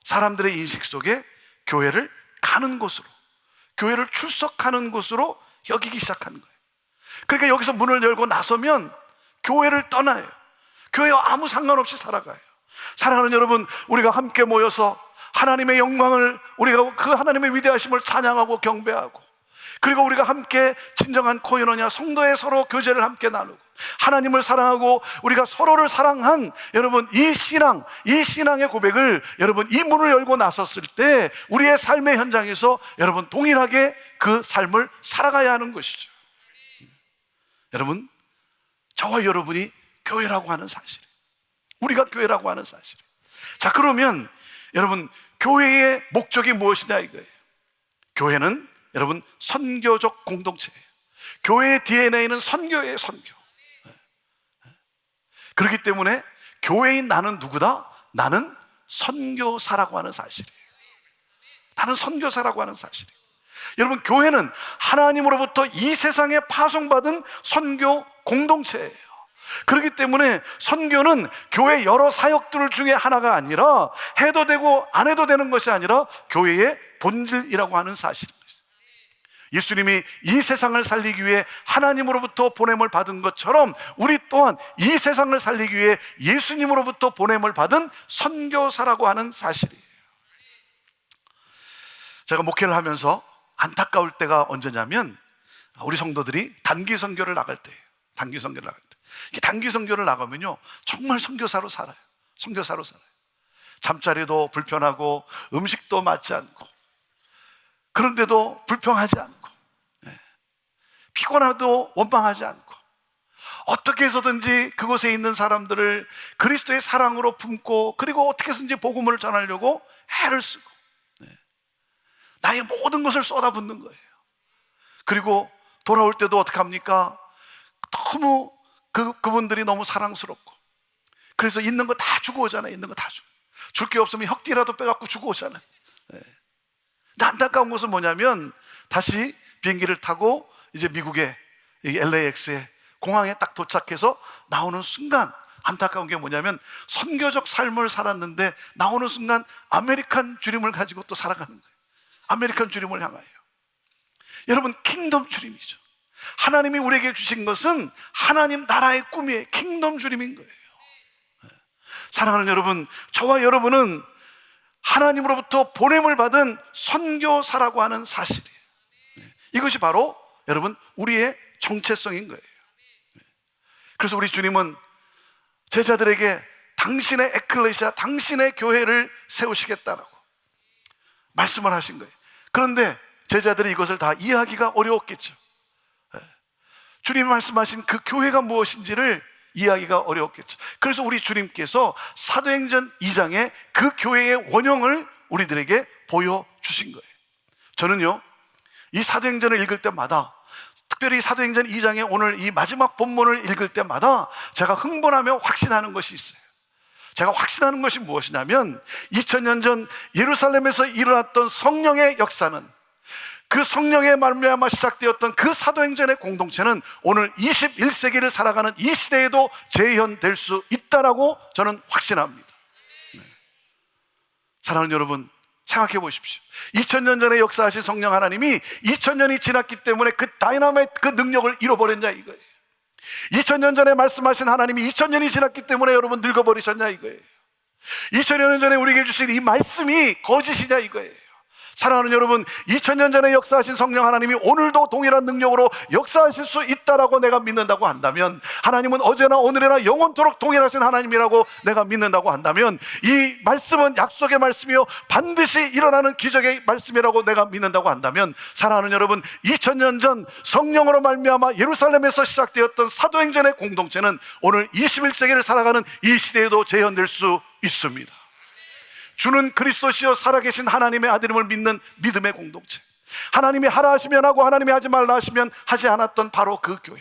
사람들의 인식 속에 교회를 가는 곳으로, 교회를 출석하는 곳으로 여기기 시작한 거예요. 그러니까 여기서 문을 열고 나서면 교회를 떠나요. 교회와 아무 상관없이 살아가요. 사랑하는 여러분, 우리가 함께 모여서 하나님의 영광을, 우리가 그 하나님의 위대하심을 찬양하고 경배하고, 그리고 우리가 함께 진정한 코이노냐, 성도의 서로 교제를 함께 나누고 하나님을 사랑하고 우리가 서로를 사랑한, 여러분, 이 신앙의 고백을, 여러분, 이 문을 열고 나섰을 때 우리의 삶의 현장에서 여러분 동일하게 그 삶을 살아가야 하는 것이죠. 여러분, 저와 여러분이 교회라고 하는 사실, 우리가 교회라고 하는 사실. 자, 그러면 여러분, 교회의 목적이 무엇이냐 이거예요. 교회는 여러분 선교적 공동체예요. 교회의 DNA는 선교예요. 선교. 그렇기 때문에 교회인 나는 누구다? 나는 선교사라고 하는 사실이에요. 나는 선교사라고 하는 사실이에요. 여러분, 교회는 하나님으로부터 이 세상에 파송받은 선교 공동체예요. 그렇기 때문에 선교는 교회 여러 사역들 중에 하나가 아니라, 해도 되고 안 해도 되는 것이 아니라 교회의 본질이라고 하는 사실입니다. 예수님이 이 세상을 살리기 위해 하나님으로부터 보냄을 받은 것처럼 우리 또한 이 세상을 살리기 위해 예수님으로부터 보냄을 받은 선교사라고 하는 사실이에요. 제가 목회를 하면서 안타까울 때가 언제냐면, 우리 성도들이 단기 선교를 나갈 때예요. 단기 선교를 나갈 때. 단기 선교를 나가면요, 정말 선교사로 살아요. 선교사로 살아요. 잠자리도 불편하고 음식도 맞지 않고, 그런데도 불평하지 않고, 피곤하도 원망하지 않고, 어떻게 해서든지 그곳에 있는 사람들을 그리스도의 사랑으로 품고, 그리고 어떻게 해서든지 복음을 전하려고 애를 쓰고, 나의 모든 것을 쏟아붓는 거예요. 그리고 돌아올 때도 어떻게 합니까? 너무 그분들이 너무 사랑스럽고, 그래서 있는 거 다 주고 오잖아요. 있는 거 다 주고, 줄 게 없으면 혁띠라도 빼갖고 주고 오잖아요. 근데 안타까운 것은 뭐냐면, 다시 비행기를 타고 이제 미국의 LAX에 공항에 딱 도착해서 나오는 순간 안타까운 게 뭐냐면, 선교적 삶을 살았는데 나오는 순간 아메리칸 주림을 가지고 또 살아가는 거예요. 아메리칸 주림을 향하여. 여러분, 킹덤 주림이죠. 하나님이 우리에게 주신 것은 하나님 나라의 꿈이에요. 킹덤 주림인 거예요. 사랑하는 여러분, 저와 여러분은 하나님으로부터 보냄을 받은 선교사라고 하는 사실이에요. 이것이 바로 여러분 우리의 정체성인 거예요. 그래서 우리 주님은 제자들에게 당신의 에클레시아, 당신의 교회를 세우시겠다라고 말씀을 하신 거예요. 그런데 제자들이 이것을 다 이해하기가 어려웠겠죠. 주님이 말씀하신 그 교회가 무엇인지를 이해하기가 어려웠겠죠. 그래서 우리 주님께서 사도행전 2장에 그 교회의 원형을 우리들에게 보여주신 거예요. 저는요, 이 사도행전을 읽을 때마다, 특별히 사도행전 2장의 오늘 이 마지막 본문을 읽을 때마다 제가 흥분하며 확신하는 것이 있어요. 제가 확신하는 것이 무엇이냐면, 2000년 전 예루살렘에서 일어났던 성령의 역사는, 그 성령의 말미암아 시작되었던 그 사도행전의 공동체는 오늘 21세기를 살아가는 이 시대에도 재현될 수 있다라고 저는 확신합니다. 사랑하는 여러분, 생각해 보십시오. 2000년 전에 역사하신 성령 하나님이 2000년이 지났기 때문에 그 다이나마이트, 그 능력을 잃어버렸냐 이거예요. 2000년 전에 말씀하신 하나님이 2000년이 지났기 때문에 여러분 늙어버리셨냐 이거예요. 2000년 전에 우리에게 주신 이 말씀이 거짓이냐 이거예요. 사랑하는 여러분, 2000년 전에 역사하신 성령 하나님이 오늘도 동일한 능력으로 역사하실 수 있다라고 내가 믿는다고 한다면, 하나님은 어제나 오늘이나 영원토록 동일하신 하나님이라고 내가 믿는다고 한다면, 이 말씀은 약속의 말씀이요 반드시 일어나는 기적의 말씀이라고 내가 믿는다고 한다면, 사랑하는 여러분, 2000년 전 성령으로 말미암아 예루살렘에서 시작되었던 사도행전의 공동체는 오늘 21세기를 살아가는 이 시대에도 재현될 수 있습니다. 주는 그리스도시요 살아계신 하나님의 아들임을 믿는 믿음의 공동체, 하나님이 하라 하시면 하고 하나님이 하지 말라 하시면 하지 않았던 바로 그 교회,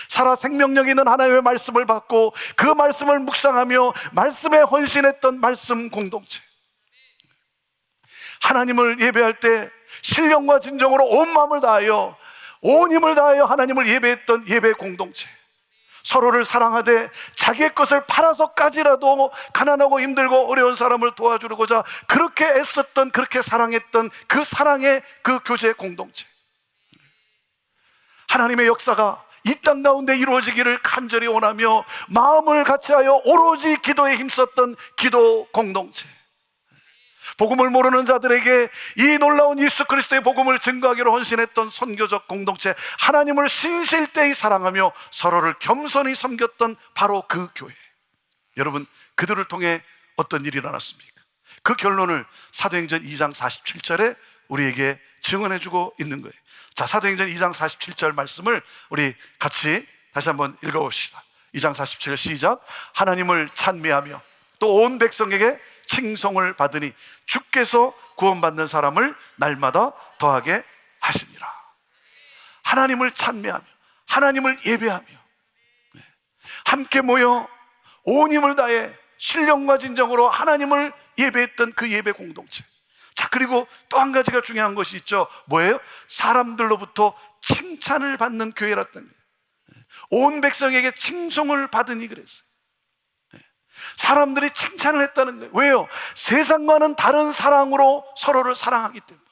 살아 생명력 있는 하나님의 말씀을 받고 그 말씀을 묵상하며 말씀에 헌신했던 말씀 공동체, 하나님을 예배할 때 신령과 진정으로 온 마음을 다하여 온 힘을 다하여 하나님을 예배했던 예배 공동체, 서로를 사랑하되 자기의 것을 팔아서까지라도 가난하고 힘들고 어려운 사람을 도와주고자 그렇게 애썼던, 그렇게 사랑했던 그 사랑의 그 교제 공동체, 하나님의 역사가 이 땅 가운데 이루어지기를 간절히 원하며 마음을 같이하여 오로지 기도에 힘썼던 기도 공동체, 복음을 모르는 자들에게 이 놀라운 예수 그리스도의 복음을 증거하기로 헌신했던 선교적 공동체, 하나님을 신실되이 사랑하며 서로를 겸손히 섬겼던 바로 그 교회. 여러분, 그들을 통해 어떤 일이 일어났습니까? 그 결론을 사도행전 2장 47절에 우리에게 증언해주고 있는 거예요. 자, 사도행전 2장 47절 말씀을 우리 같이 다시 한번 읽어봅시다. 2장 47절 시작. 하나님을 찬미하며 또 온 백성에게 칭송을 받으니 주께서 구원받는 사람을 날마다 더하게 하시니라. 하나님을 찬미하며 하나님을 예배하며 함께 모여 온 힘을 다해 신령과 진정으로 하나님을 예배했던 그 예배 공동체. 자, 그리고 또 한 가지가 중요한 것이 있죠. 뭐예요? 사람들로부터 칭찬을 받는 교회였던 거예요. 온 백성에게 칭송을 받으니 그랬어요. 사람들이 칭찬을 했다는 거예요. 왜요? 세상과는 다른 사랑으로 서로를 사랑하기 때문에.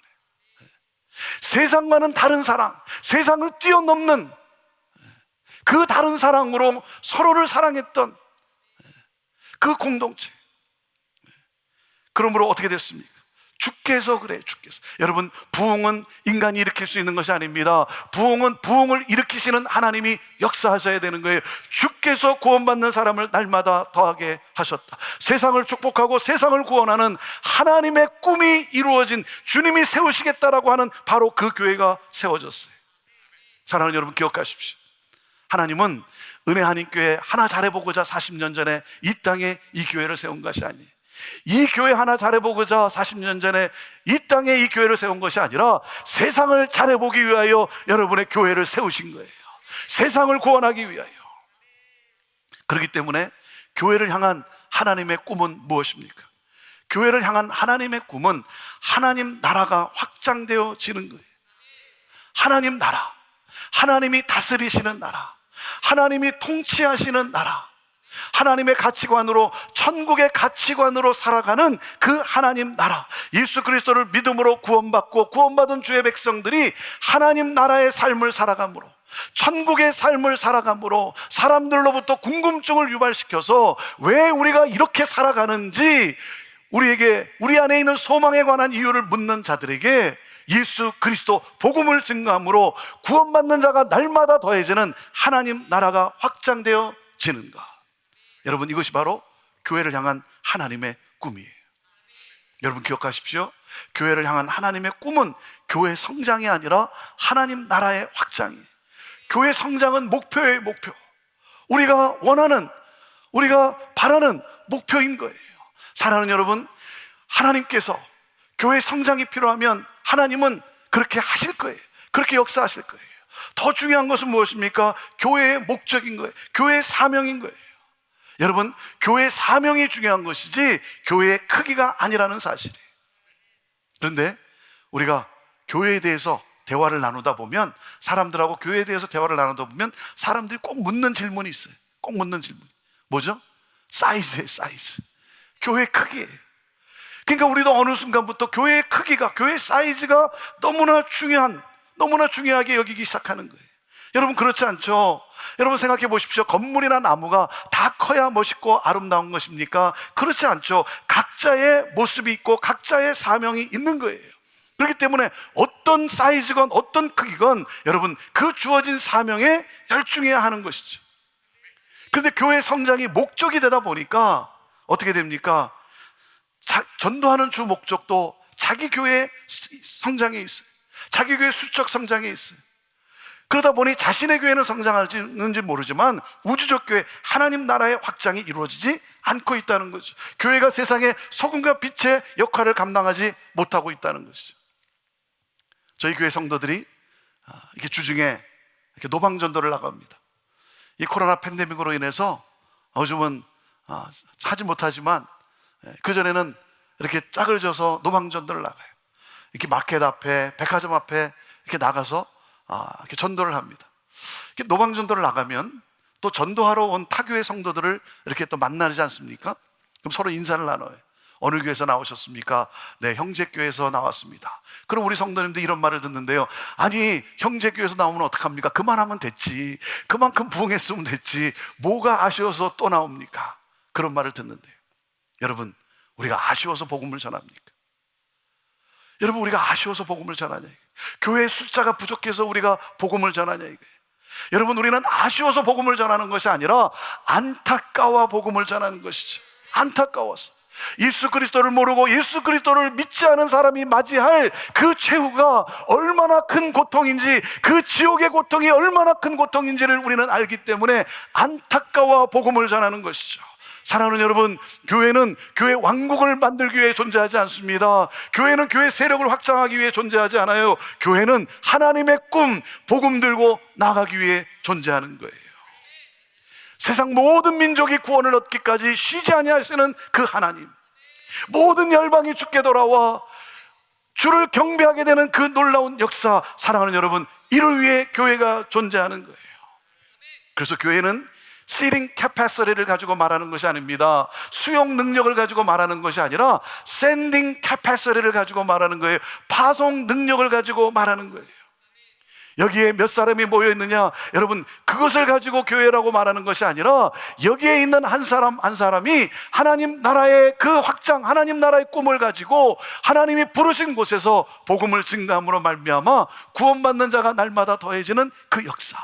세상과는 다른 사랑, 세상을 뛰어넘는 그 다른 사랑으로 서로를 사랑했던 그 공동체. 그러므로 어떻게 됐습니까? 주께서 그래, 주께서. 여러분, 부흥은 인간이 일으킬 수 있는 것이 아닙니다. 부흥은 부흥을 일으키시는 하나님이 역사하셔야 되는 거예요. 주께서 구원받는 사람을 날마다 더하게 하셨다. 세상을 축복하고 세상을 구원하는 하나님의 꿈이 이루어진, 주님이 세우시겠다라고 하는 바로 그 교회가 세워졌어요. 사랑하는 여러분, 기억하십시오. 하나님은 은혜 한인교회 하나 잘해보고자 40년 전에 이 땅에 이 교회를 세운 것이 아니에요. 이 교회 하나 잘해보고자 40년 전에 이 땅에 이 교회를 세운 것이 아니라 세상을 잘해보기 위하여 여러분의 교회를 세우신 거예요. 세상을 구원하기 위하여. 그렇기 때문에 교회를 향한 하나님의 꿈은 무엇입니까? 교회를 향한 하나님의 꿈은 하나님 나라가 확장되어지는 거예요. 하나님 나라, 하나님이 다스리시는 나라, 하나님이 통치하시는 나라, 하나님의 가치관으로, 천국의 가치관으로 살아가는 그 하나님 나라, 예수 그리스도를 믿음으로 구원받고 구원받은 주의 백성들이 하나님 나라의 삶을 살아감으로, 천국의 삶을 살아감으로 사람들로부터 궁금증을 유발시켜서 왜 우리가 이렇게 살아가는지 우리에게, 우리 안에 있는 소망에 관한 이유를 묻는 자들에게 예수 그리스도 복음을 증거함으로 구원받는 자가 날마다 더해지는 하나님 나라가 확장되어지는가. 여러분, 이것이 바로 교회를 향한 하나님의 꿈이에요. 여러분 기억하십시오. 교회를 향한 하나님의 꿈은 교회 성장이 아니라 하나님 나라의 확장이에요. 교회 성장은 목표예요, 목표. 우리가 원하는, 우리가 바라는 목표인 거예요. 사랑하는 여러분, 하나님께서 교회 성장이 필요하면 하나님은 그렇게 하실 거예요. 그렇게 역사하실 거예요. 더 중요한 것은 무엇입니까? 교회의 목적인 거예요. 교회의 사명인 거예요. 여러분, 교회의 사명이 중요한 것이지 교회의 크기가 아니라는 사실이에요. 그런데 우리가 교회에 대해서 대화를 나누다 보면, 사람들하고 교회에 대해서 대화를 나누다 보면 사람들이 꼭 묻는 질문이 있어요. 꼭 묻는 질문. 뭐죠? 사이즈예요, 사이즈. 교회 크기예요. 그러니까 우리도 어느 순간부터 교회의 크기가, 교회의 사이즈가 너무나 중요하게 여기기 시작하는 거예요. 여러분, 그렇지 않죠? 여러분 생각해 보십시오. 건물이나 나무가 다 커야 멋있고 아름다운 것입니까? 그렇지 않죠. 각자의 모습이 있고 각자의 사명이 있는 거예요. 그렇기 때문에 어떤 사이즈건 어떤 크기건 여러분, 그 주어진 사명에 열중해야 하는 것이죠. 그런데 교회 성장이 목적이 되다 보니까 어떻게 됩니까? 전도하는 주 목적도 자기 교회 성장에 있어요. 자기 교회 수적 성장에 있어요. 그러다 보니 자신의 교회는 성장하는지 모르지만 우주적 교회, 하나님 나라의 확장이 이루어지지 않고 있다는 거죠. 교회가 세상에 소금과 빛의 역할을 감당하지 못하고 있다는 것이죠. 저희 교회 성도들이 이렇게 주중에 이렇게 노방전도를 나갑니다. 이 코로나 팬데믹으로 인해서 요즘은 하지 못하지만 그전에는 이렇게 짝을 져서 노방전도를 나가요. 이렇게 마켓 앞에, 백화점 앞에 이렇게 나가서 이렇게 전도를 합니다. 이렇게 노방전도를 나가면 또 전도하러 온 타교회 성도들을 이렇게 또 만나지 않습니까? 그럼 서로 인사를 나눠요. 어느 교회에서 나오셨습니까? 네, 형제교회에서 나왔습니다. 그럼 우리 성도님들 이런 말을 듣는데요. 아니, 형제교회에서 나오면 어떡합니까? 그만하면 됐지. 그만큼 부흥했으면 됐지. 뭐가 아쉬워서 또 나옵니까? 그런 말을 듣는데요. 여러분, 우리가 아쉬워서 복음을 전합니까? 여러분, 우리가 아쉬워서 복음을 전하냐? 교회 숫자가 부족해서 우리가 복음을 전하냐? 이거예요. 여러분, 우리는 아쉬워서 복음을 전하는 것이 아니라 안타까워 복음을 전하는 것이죠. 안타까워서. 예수 그리스도를 모르고 예수 그리스도를 믿지 않은 사람이 맞이할 그 최후가 얼마나 큰 고통인지, 그 지옥의 고통이 얼마나 큰 고통인지를 우리는 알기 때문에 안타까워 복음을 전하는 것이죠. 사랑하는 여러분, 교회는 교회 왕국을 만들기 위해 존재하지 않습니다. 교회는 교회 세력을 확장하기 위해 존재하지 않아요. 교회는 하나님의 꿈, 복음 들고 나가기 위해 존재하는 거예요. 세상 모든 민족이 구원을 얻기까지 쉬지 아니하시는 그 하나님, 모든 열방이 주께 돌아와 주를 경배하게 되는 그 놀라운 역사, 사랑하는 여러분, 이를 위해 교회가 존재하는 거예요. 그래서 교회는 seating capacity를 가지고 말하는 것이 아닙니다. 수용 능력을 가지고 말하는 것이 아니라 sending capacity를 가지고 말하는 거예요. 파송 능력을 가지고 말하는 거예요. 여기에 몇 사람이 모여 있느냐? 여러분, 그것을 가지고 교회라고 말하는 것이 아니라 여기에 있는 한 사람 한 사람이 하나님 나라의 그 확장, 하나님 나라의 꿈을 가지고 하나님이 부르신 곳에서 복음을 증거함으로 말미암아 구원받는 자가 날마다 더해지는 그 역사.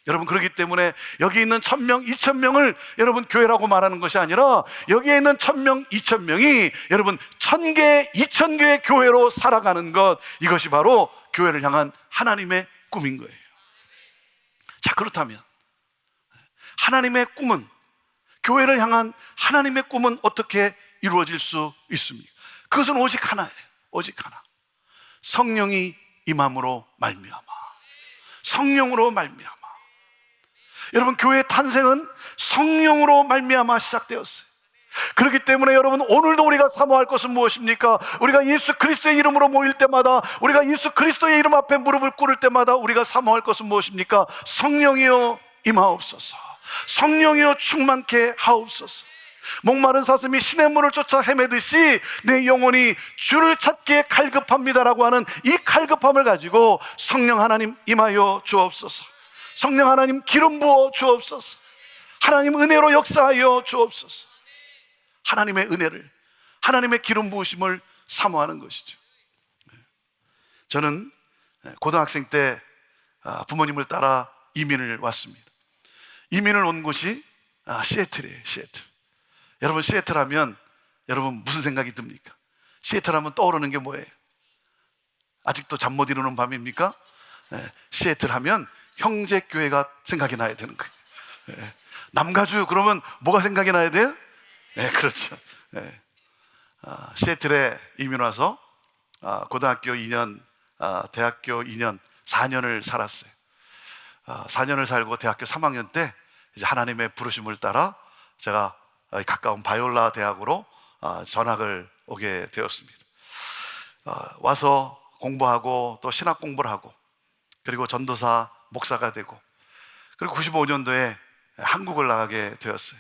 여러분, 그렇기 때문에 여기 있는 1000명, 2000명을 여러분 교회라고 말하는 것이 아니라 여기에 있는 1000명, 2000명이 여러분 1000개, 2000개의 교회로 살아가는 것, 이것이 바로 교회를 향한 하나님의 꿈인 거예요. 자, 그렇다면 하나님의 꿈은, 교회를 향한 하나님의 꿈은 어떻게 이루어질 수 있습니까? 그것은 오직 하나예요. 오직 하나. 성령이 임함으로 말미암아. 성령으로 말미암아. 여러분, 교회의 탄생은 성령으로 말미암아 시작되었어요. 그렇기 때문에 여러분, 오늘도 우리가 사모할 것은 무엇입니까? 우리가 예수 그리스도의 이름으로 모일 때마다, 우리가 예수 그리스도의 이름 앞에 무릎을 꿇을 때마다 우리가 사모할 것은 무엇입니까? 성령이여 임하옵소서. 성령이여 충만케 하옵소서. 목마른 사슴이 시냇물을 쫓아 헤매듯이 내 영혼이 주를 찾기에 갈급합니다라고 하는 이 갈급함을 가지고 성령 하나님 임하여 주옵소서. 성령 하나님 기름 부어 주옵소서. 하나님 은혜로 역사하여 주옵소서. 하나님의 은혜를, 하나님의 기름 부으심을 사모하는 것이죠. 저는 고등학생 때 부모님을 따라 이민을 왔습니다. 이민을 온 곳이 시애틀이에요. 시애틀. 여러분, 시애틀 하면 여러분 무슨 생각이 듭니까? 시애틀 하면 떠오르는 게 뭐예요? 아직도 잠 못 이루는 밤입니까? 시애틀 하면 형제교회가 생각이 나야 되는 거예요. 남가주 그러면 뭐가 생각이 나야 돼요? 네, 그렇죠. 시애틀에 이민 와서 고등학교 2년, 대학교 2년, 4년을 살았어요. 4년을 살고 대학교 3학년 때 이제 하나님의 부르심을 따라 제가 가까운 바이올라 대학으로 전학을 오게 되었습니다. 와서 공부하고 또 신학 공부를 하고, 그리고 전도사 목사가 되고, 그리고 95년도에 한국을 나가게 되었어요.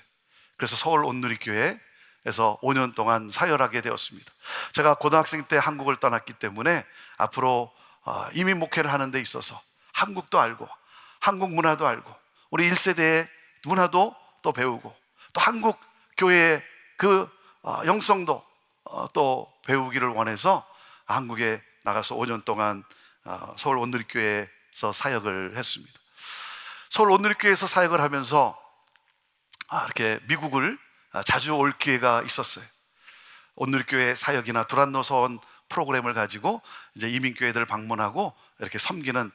그래서 서울 온누리교회에서 5년 동안 사역하게 되었습니다. 제가 고등학생 때 한국을 떠났기 때문에 앞으로 이민 목회를 하는 데 있어서 한국도 알고, 한국 문화도 알고, 우리 1세대의 문화도 또 배우고, 또 한국 교회의 그 영성도 또 배우기를 원해서 한국에 나가서 5년 동안 서울 온누리교회에서 사역을 했습니다. 서울 온누리교회에서 사역을 하면서 이렇게 미국을 자주 올 기회가 있었어요. 온누리교회 사역이나 두란노 서원 프로그램을 가지고 이제 이민교회들을 방문하고 이렇게 섬기는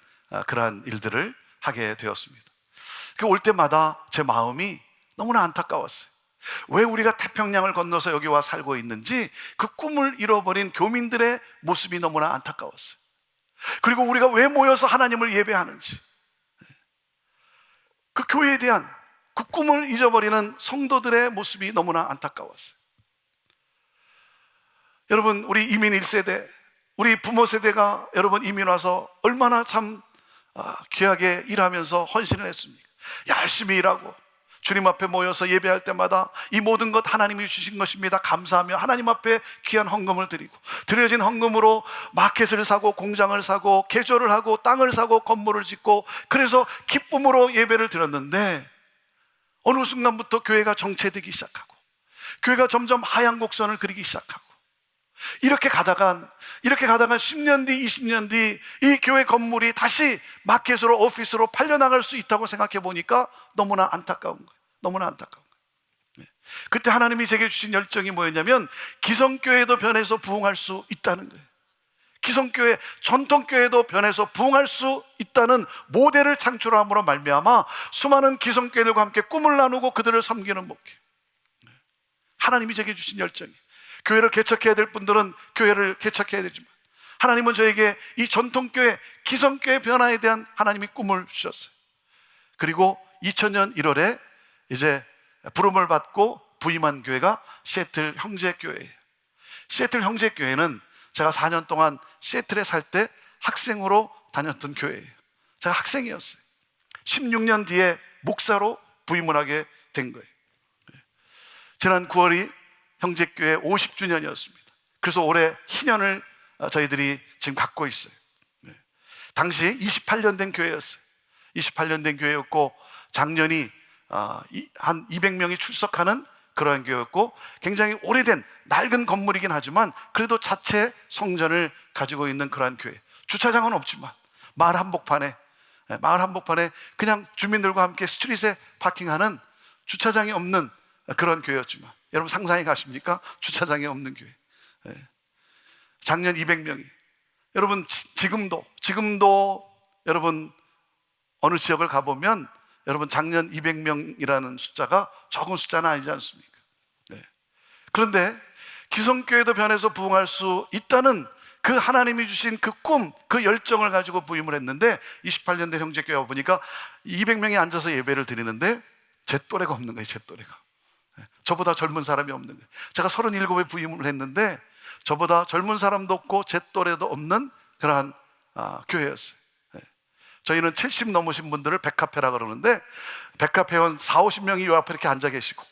그러한 일들을 하게 되었습니다. 그 올 때마다 제 마음이 너무나 안타까웠어요. 왜 우리가 태평양을 건너서 여기 와 살고 있는지, 그 꿈을 잃어버린 교민들의 모습이 너무나 안타까웠어요. 그리고 우리가 왜 모여서 하나님을 예배하는지, 그 교회에 대한 그 꿈을 잊어버리는 성도들의 모습이 너무나 안타까웠어요. 여러분, 우리 이민 1세대, 우리 부모 세대가 여러분 이민 와서 얼마나 참 귀하게 일하면서 헌신을 했습니까? 열심히 일하고 주님 앞에 모여서 예배할 때마다 이 모든 것 하나님이 주신 것입니다 감사하며 하나님 앞에 귀한 헌금을 드리고, 드려진 헌금으로 마켓을 사고 공장을 사고 개조를 하고 땅을 사고 건물을 짓고, 그래서 기쁨으로 예배를 드렸는데 어느 순간부터 교회가 정체되기 시작하고 교회가 점점 하얀 곡선을 그리기 시작하고, 이렇게 가다간 10년 뒤 20년 뒤 이 교회 건물이 다시 마켓으로 오피스로 팔려나갈 수 있다고 생각해 보니까 너무나 안타까운 거예요. 너무나 안타까운 거예요. 그때 하나님이 제게 주신 열정이 뭐였냐면, 기성교회도 변해서 부흥할 수 있다는 거예요. 기성교회, 전통교회도 변해서 부흥할 수 있다는 모델을 창출함으로 말미암아 수많은 기성교회들과 함께 꿈을 나누고 그들을 섬기는 목회. 하나님이 제게 주신 열정이, 교회를 개척해야 될 분들은 교회를 개척해야 되지만 하나님은 저에게 이 전통교회, 기성교회 변화에 대한 하나님이 꿈을 주셨어요. 그리고 2000년 1월에 이제 부름을 받고 부임한 교회가 시애틀 형제교회예요. 시애틀 형제교회는 제가 4년 동안 시애틀에 살 때 학생으로 다녔던 교회예요. 제가 학생이었어요. 16년 뒤에 목사로 부임을 하게 된 거예요. 지난 9월이 형제교회 50주년이었습니다. 그래서 올해 희년을 저희들이 지금 갖고 있어요. 당시 28년 된 교회였어요. 28년 된 교회였고, 작년이 한 200명이 출석하는 그러한 교회였고, 굉장히 오래된 낡은 건물이긴 하지만 그래도 자체 성전을 가지고 있는 그러한 교회. 주차장은 없지만 마을 한복판에 그냥 주민들과 함께 스트릿에 파킹하는, 주차장이 없는 그런 교회였지만, 여러분 상상해 가십니까? 주차장이 없는 교회. 작년 200명이. 여러분 지금도 여러분 어느 지역을 가보면 여러분 작년 200명이라는 숫자가 적은 숫자는 아니지 않습니까? 그런데 기성교회도 변해서 부흥할 수 있다는 그 하나님이 주신 그 꿈, 그 열정을 가지고 부임을 했는데, 28년 된 형제교회 와 보니까 200명이 앉아서 예배를 드리는데 제 또래가 없는 거예요. 제 또래가. 저보다 젊은 사람이 없는 거예요. 제가 37에 부임을 했는데 저보다 젊은 사람도 없고 제 또래도 없는 그러한 교회였어요. 저희는 70 넘으신 분들을 백합회라 그러는데, 백합회원 40-50명이 요 앞에 이렇게 앉아 계시고,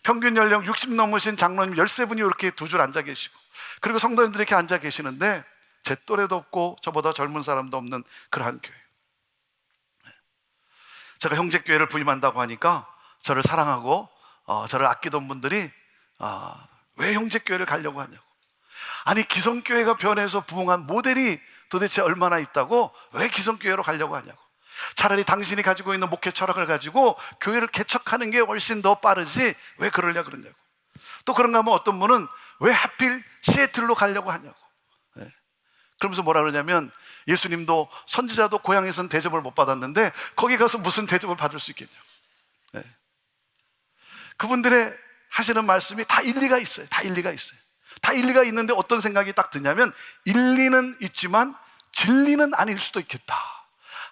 평균 연령 60 넘으신 장로님 13분이 이렇게 두 줄 앉아 계시고, 그리고 성도님들이 이렇게 앉아 계시는데 제 또래도 없고 저보다 젊은 사람도 없는 그러한 교회. 제가 형제교회를 부임한다고 하니까 저를 사랑하고 저를 아끼던 분들이 왜 형제교회를 가려고 하냐고, 아니 기성교회가 변해서 부흥한 모델이 도대체 얼마나 있다고 왜 기성교회로 가려고 하냐고, 차라리 당신이 가지고 있는 목회 철학을 가지고 교회를 개척하는 게 훨씬 더 빠르지 왜 그러냐 그러냐고. 또 그런가 하면 어떤 분은 왜 하필 시애틀로 가려고 하냐고. 그러면서 뭐라 그러냐면, 예수님도 선지자도 고향에서는 대접을 못 받았는데 거기 가서 무슨 대접을 받을 수 있겠냐고. 그분들의 하시는 말씀이 다 일리가 있어요. 다 일리가 있어요. 다 일리가 있는데 어떤 생각이 딱 드냐면, 일리는 있지만 진리는 아닐 수도 있겠다.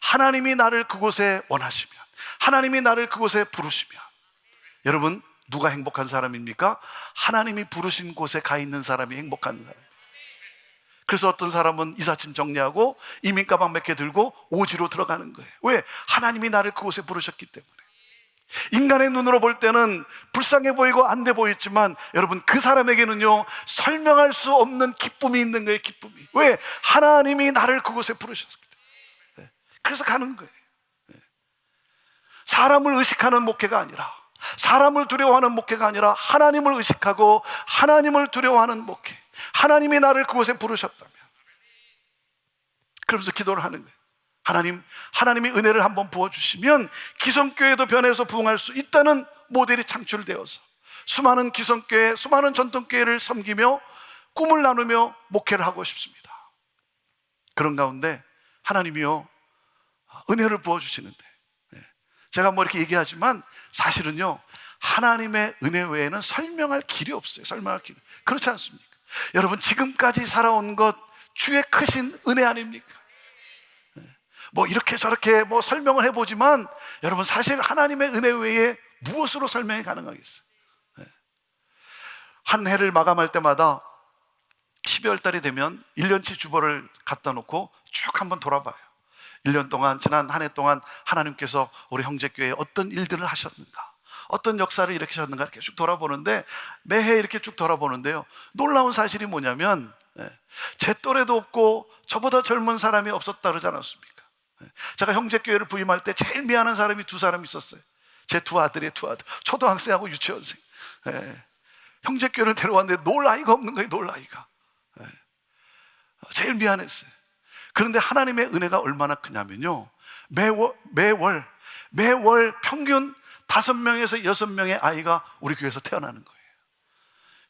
하나님이 나를 그곳에 원하시면, 하나님이 나를 그곳에 부르시면. 여러분, 누가 행복한 사람입니까? 하나님이 부르신 곳에 가 있는 사람이 행복한 사람입니다. 그래서 어떤 사람은 이삿짐 정리하고 이민 가방 몇 개 들고 오지로 들어가는 거예요. 왜? 하나님이 나를 그곳에 부르셨기 때문에. 인간의 눈으로 볼 때는 불쌍해 보이고 안 돼 보였지만, 여러분 그 사람에게는요 설명할 수 없는 기쁨이 있는 거예요. 기쁨이. 왜? 하나님이 나를 그곳에 부르셨기 때문에. 그래서 가는 거예요. 사람을 의식하는 목회가 아니라, 사람을 두려워하는 목회가 아니라 하나님을 의식하고 하나님을 두려워하는 목회. 하나님이 나를 그곳에 부르셨다면, 그러면서 기도를 하는 거예요. 하나님이 은혜를 한번 부어주시면 기성교회도 변해서 부흥할 수 있다는 모델이 창출되어서 수많은 기성교회, 수많은 전통교회를 섬기며 꿈을 나누며 목회를 하고 싶습니다. 그런 가운데 하나님이요 은혜를 부어주시는데, 제가 뭐 이렇게 얘기하지만 사실은요 하나님의 은혜 외에는 설명할 길이 없어요. 설명할 길이. 그렇지 않습니까? 여러분 지금까지 살아온 것 주의 크신 은혜 아닙니까? 뭐 이렇게 저렇게 뭐 설명을 해보지만 여러분 사실 하나님의 은혜 외에 무엇으로 설명이 가능하겠어요? 한 해를 마감할 때마다 12월 달이 되면 1년치 주보를 갖다 놓고 쭉 한번 돌아봐요. 1년 동안, 지난 한 해 동안 하나님께서 우리 형제교회에 어떤 일들을 하셨는가, 어떤 역사를 일으키셨는가 이렇게 쭉 돌아보는데, 매해 이렇게 쭉 돌아보는데요, 놀라운 사실이 뭐냐면 제 또래도 없고 저보다 젊은 사람이 없었다 그러지 않았습니까? 제가 형제교회를 부임할 때 제일 미안한 사람이 두 사람 있었어요. 제 두 아들이에요. 두 아들, 초등학생하고 유치원생. 형제교회를 데려왔는데 놀 나이가 없는 거예요. 놀 나이가. 제일 미안했어요. 그런데 하나님의 은혜가 얼마나 크냐면요, 매월 평균 5명에서 6명의 아이가 우리 교회에서 태어나는 거예요.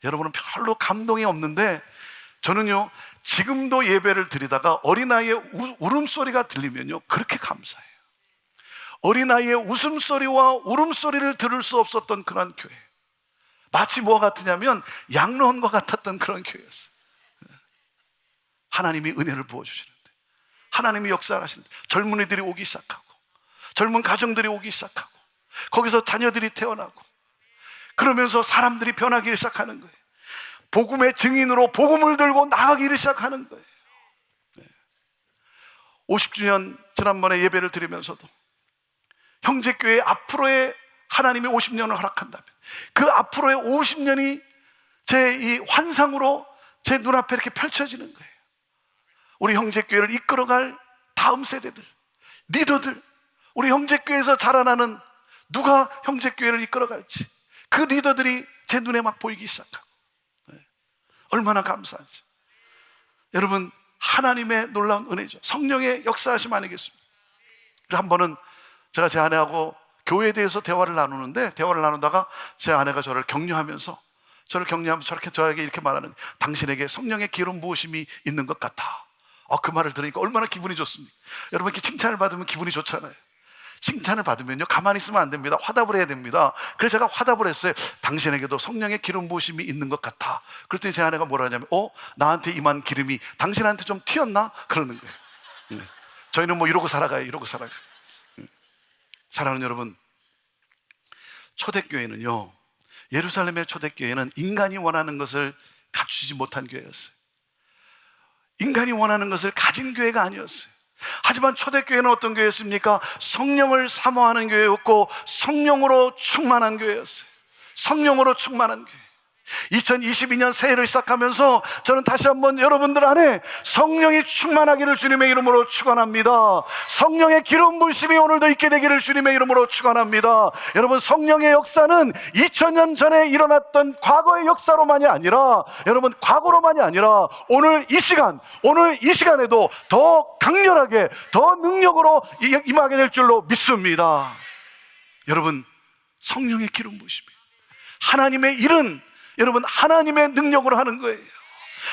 여러분은 별로 감동이 없는데 저는요, 지금도 예배를 드리다가 어린아이의 울음소리가 들리면요, 그렇게 감사해요. 어린아이의 웃음소리와 울음소리를 들을 수 없었던 그런 교회, 마치 뭐가 같으냐면 양로원과 같았던 그런 교회였어요. 하나님이 은혜를 부어주시는데, 하나님이 역사를 하시는데, 젊은이들이 오기 시작하고, 젊은 가정들이 오기 시작하고, 거기서 자녀들이 태어나고, 그러면서 사람들이 변하기 시작하는 거예요. 복음의 증인으로 복음을 들고 나가기를 시작하는 거예요. 50주년 지난번에 예배를 드리면서도 형제교회 앞으로의 하나님이 50년을 허락한다면 그 앞으로의 50년이 제 이 환상으로 제 눈앞에 이렇게 펼쳐지는 거예요. 우리 형제교회를 이끌어갈 다음 세대들, 리더들, 우리 형제교회에서 자라나는 누가 형제교회를 이끌어갈지 그 리더들이 제 눈에 막 보이기 시작하고, 얼마나 감사하죠. 여러분, 하나님의 놀라운 은혜죠. 성령의 역사하심 아니겠습니까? 한 번은 제가 제 아내하고 교회에 대해서 대화를 나누는데, 대화를 나누다가 제 아내가 저를 격려하면서 저렇게 저에게 이렇게 말하는, 당신에게 성령의 기름 부으심이 있는 것 같아. 그 말을 들으니까 얼마나 기분이 좋습니까? 여러분, 이렇게 칭찬을 받으면 기분이 좋잖아요. 칭찬을 받으면요, 가만히 있으면 안 됩니다. 화답을 해야 됩니다. 그래서 제가 화답을 했어요. 당신에게도 성령의 기름 부으심이 있는 것 같아. 그랬더니 제 아내가 뭐라 하냐면, 나한테 임한 기름이 당신한테 좀 튀었나? 그러는 거예요. 저희는 뭐 이러고 살아가요. 사랑하는 여러분, 초대교회는요, 예루살렘의 초대교회는 인간이 원하는 것을 갖추지 못한 교회였어요. 인간이 원하는 것을 가진 교회가 아니었어요. 하지만 초대교회는 어떤 교회였습니까? 성령을 사모하는 교회였고, 성령으로 충만한 교회였어요. 성령으로 충만한 교회. 2022년 새해를 시작하면서 저는 다시 한번 여러분들 안에 성령이 충만하기를 주님의 이름으로 축원합니다. 성령의 기름 부으심이 오늘도 있게 되기를 주님의 이름으로 축원합니다. 여러분, 성령의 역사는 2000년 전에 일어났던 과거의 역사로만이 아니라, 여러분, 과거로만이 아니라 오늘 이 시간에도 더 강렬하게, 더 능력으로 임하게 될 줄로 믿습니다. 여러분, 성령의 기름 부으심이, 하나님의 일은 여러분 하나님의 능력으로 하는 거예요.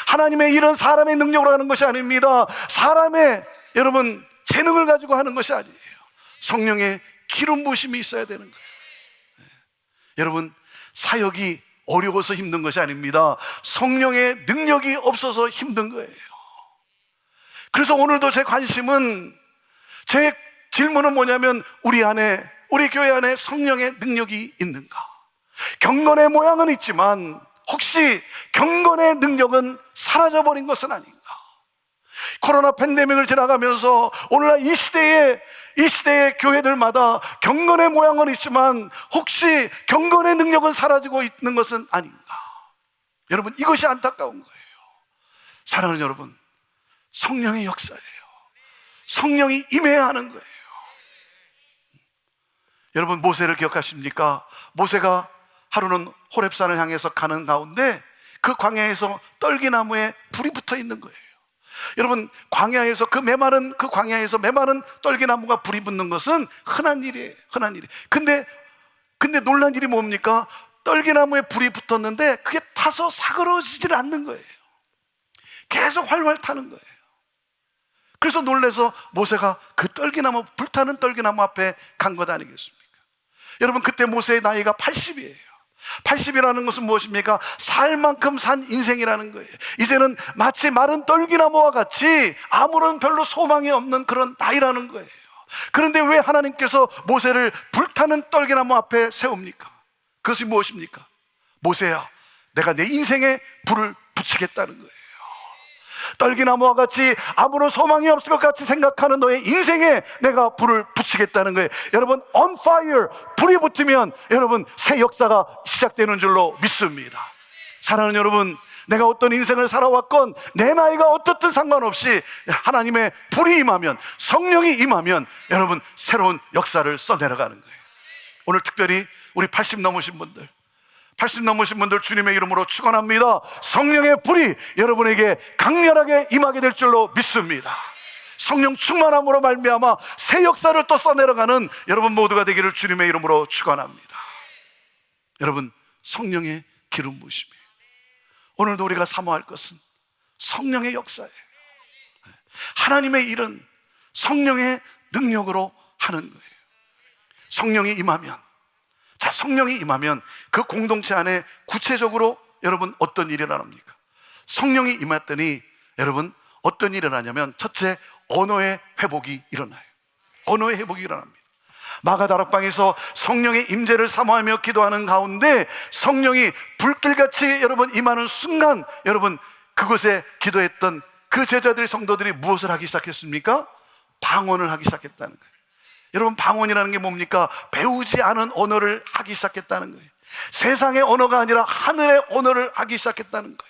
하나님의 일은 사람의 능력으로 하는 것이 아닙니다. 사람의 여러분 재능을 가지고 하는 것이 아니에요. 성령의 기름 부으심이 있어야 되는 거예요. 여러분, 사역이 어려워서 힘든 것이 아닙니다. 성령의 능력이 없어서 힘든 거예요. 그래서 오늘도 제 관심은, 제 질문은 뭐냐면, 우리 교회 안에 성령의 능력이 있는가? 경건의 모양은 있지만 혹시 경건의 능력은 사라져버린 것은 아닌가? 코로나 팬데믹을 지나가면서 오늘날 이 시대의 교회들마다 경건의 모양은 있지만 혹시 경건의 능력은 사라지고 있는 것은 아닌가? 여러분, 이것이 안타까운 거예요. 사랑하는 여러분, 성령의 역사예요. 성령이 임해야 하는 거예요. 여러분, 모세를 기억하십니까? 모세가 하루는 호렙산을 향해서 가는 가운데 그 광야에서 떨기나무에 불이 붙어 있는 거예요. 여러분, 광야에서 메마른 떨기나무가 불이 붙는 것은 흔한 일이에요. 근데 놀란 일이 뭡니까? 떨기나무에 불이 붙었는데 그게 타서 사그러지질 않는 거예요. 계속 활활 타는 거예요. 그래서 놀라서 모세가 그 불타는 떨기나무 앞에 간 것 아니겠습니까? 여러분, 그때 모세의 나이가 80이에요. 80이라는 것은 무엇입니까? 살 만큼 산 인생이라는 거예요. 이제는 마치 마른 떨기나무와 같이 아무런 별로 소망이 없는 그런 나이라는 거예요. 그런데 왜 하나님께서 모세를 불타는 떨기나무 앞에 세웁니까? 그것이 무엇입니까? 모세야, 내가 내 인생에 불을 붙이겠다는 거예요. 떨기나무와 같이 아무런 소망이 없을 것 같이 생각하는 너의 인생에 내가 불을 붙이겠다는 거예요. 여러분, on fire, 불이 붙으면 여러분 새 역사가 시작되는 줄로 믿습니다. 사랑하는 여러분, 내가 어떤 인생을 살아왔건 내 나이가 어떻든 상관없이 하나님의 불이 임하면, 성령이 임하면 여러분 새로운 역사를 써내려가는 거예요. 오늘 특별히 우리 80 넘으신 분들, 80 넘으신 분들 주님의 이름으로 축원합니다. 성령의 불이 여러분에게 강렬하게 임하게 될 줄로 믿습니다. 성령 충만함으로 말미암아 새 역사를 또 써내려가는 여러분 모두가 되기를 주님의 이름으로 축원합니다. 여러분, 성령의 기름 부으심이에요. 오늘도 우리가 사모할 것은 성령의 역사예요. 하나님의 일은 성령의 능력으로 하는 거예요. 성령이 임하면, 자, 성령이 임하면 그 공동체 안에 구체적으로 여러분 어떤 일이 일어납니까? 성령이 임했더니 여러분 어떤 일이 일어나냐면, 첫째, 언어의 회복이 일어나요. 언어의 회복이 일어납니다. 마가다락방에서 성령의 임재를 사모하며 기도하는 가운데 성령이 불길같이 여러분 임하는 순간, 여러분 그곳에 기도했던 그 제자들이, 성도들이 무엇을 하기 시작했습니까? 방언을 하기 시작했다는 거예요. 여러분, 방언이라는 게 뭡니까? 배우지 않은 언어를 하기 시작했다는 거예요. 세상의 언어가 아니라 하늘의 언어를 하기 시작했다는 거예요.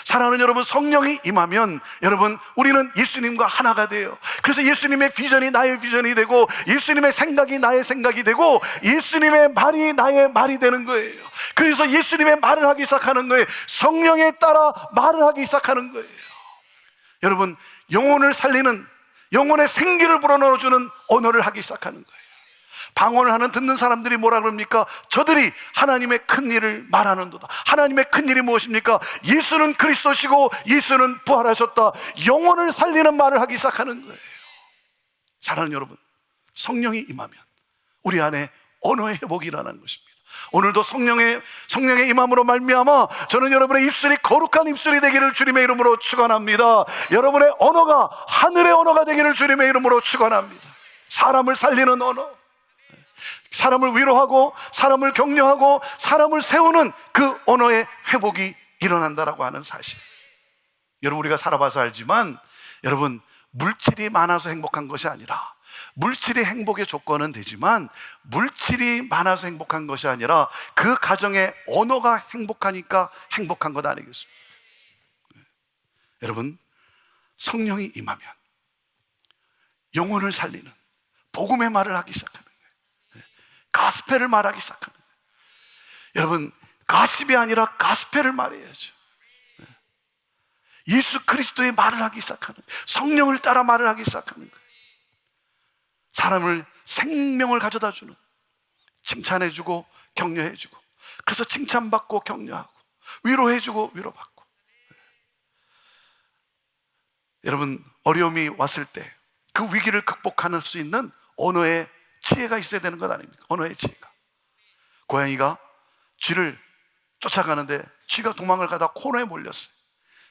사랑하는 여러분, 성령이 임하면 여러분 우리는 예수님과 하나가 돼요. 그래서 예수님의 비전이 나의 비전이 되고, 예수님의 생각이 나의 생각이 되고, 예수님의 말이 나의 말이 되는 거예요. 그래서 예수님의 말을 하기 시작하는 거예요. 성령에 따라 말을 하기 시작하는 거예요. 여러분, 영혼을 살리는, 영혼의 생기를 불어넣어주는 언어를 하기 시작하는 거예요. 방언을 하는 듣는 사람들이 뭐라 그럽니까? 저들이 하나님의 큰 일을 말하는도다. 하나님의 큰 일이 무엇입니까? 예수는 그리스도시고 예수는 부활하셨다. 영혼을 살리는 말을 하기 시작하는 거예요. 사랑하는 여러분, 성령이 임하면 우리 안에 언어의 회복이 일어나는 것입니다. 오늘도 성령의 임함으로 말미암아 저는 여러분의 입술이 거룩한 입술이 되기를 주님의 이름으로 축원합니다. 여러분의 언어가 하늘의 언어가 되기를 주님의 이름으로 축원합니다. 사람을 살리는 언어, 사람을 위로하고 사람을 격려하고 사람을 세우는 그 언어의 회복이 일어난다라고 하는 사실. 여러분, 우리가 살아봐서 알지만 여러분, 물질이 많아서 행복한 것이 아니라, 물질이 행복의 조건은 되지만 물질이 많아서 행복한 것이 아니라 그 가정의 언어가 행복하니까 행복한 것 아니겠습니까? 여러분, 성령이 임하면 영혼을 살리는 복음의 말을 하기 시작하는 거예요. 가스펠을 말하기 시작하는 거예요. 여러분, 가십이 아니라 가스펠을 말해야죠. 예수 그리스도의 말을 하기 시작하는 거예요. 성령을 따라 말을 하기 시작하는 거예요. 사람을 생명을 가져다주는, 칭찬해주고 격려해주고, 그래서 칭찬받고 격려하고 위로해주고 위로받고. 여러분, 어려움이 왔을 때 그 위기를 극복할 수 있는 언어의 지혜가 있어야 되는 것 아닙니까? 언어의 지혜가. 고양이가 쥐를 쫓아가는데 쥐가 도망을 가다 코너에 몰렸어요.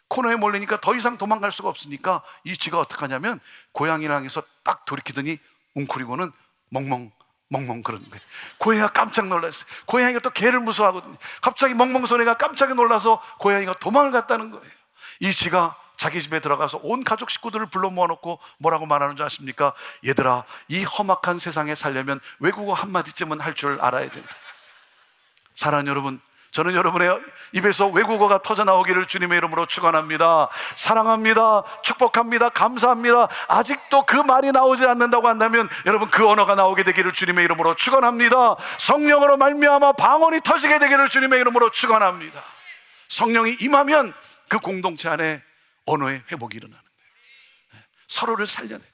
코너에 몰리니까 더 이상 도망갈 수가 없으니까 이 쥐가 어떻게 하냐면 고양이를 향해서 딱 돌이키더니 웅크리고는 멍멍 그러는 거예요. 고양이가 깜짝 놀랐어요. 고양이가 또 개를 무서워하거든요. 갑자기 멍멍 소리가 깜짝 놀라서 고양이가 도망을 갔다는 거예요. 이 쥐가 자기 집에 들어가서 온 가족 식구들을 불러 모아놓고 뭐라고 말하는 줄 아십니까? 얘들아, 이 험악한 세상에 살려면 외국어 한마디쯤은 할 줄 알아야 된다. 사랑하는 여러분, 저는 여러분의 입에서 외국어가 터져나오기를 주님의 이름으로 축원합니다. 사랑합니다. 축복합니다. 감사합니다. 아직도 그 말이 나오지 않는다고 한다면 여러분, 그 언어가 나오게 되기를 주님의 이름으로 축원합니다. 성령으로 말미암아 방언이 터지게 되기를 주님의 이름으로 축원합니다. 성령이 임하면 그 공동체 안에 언어의 회복이 일어나는 거예요. 서로를 살려내고,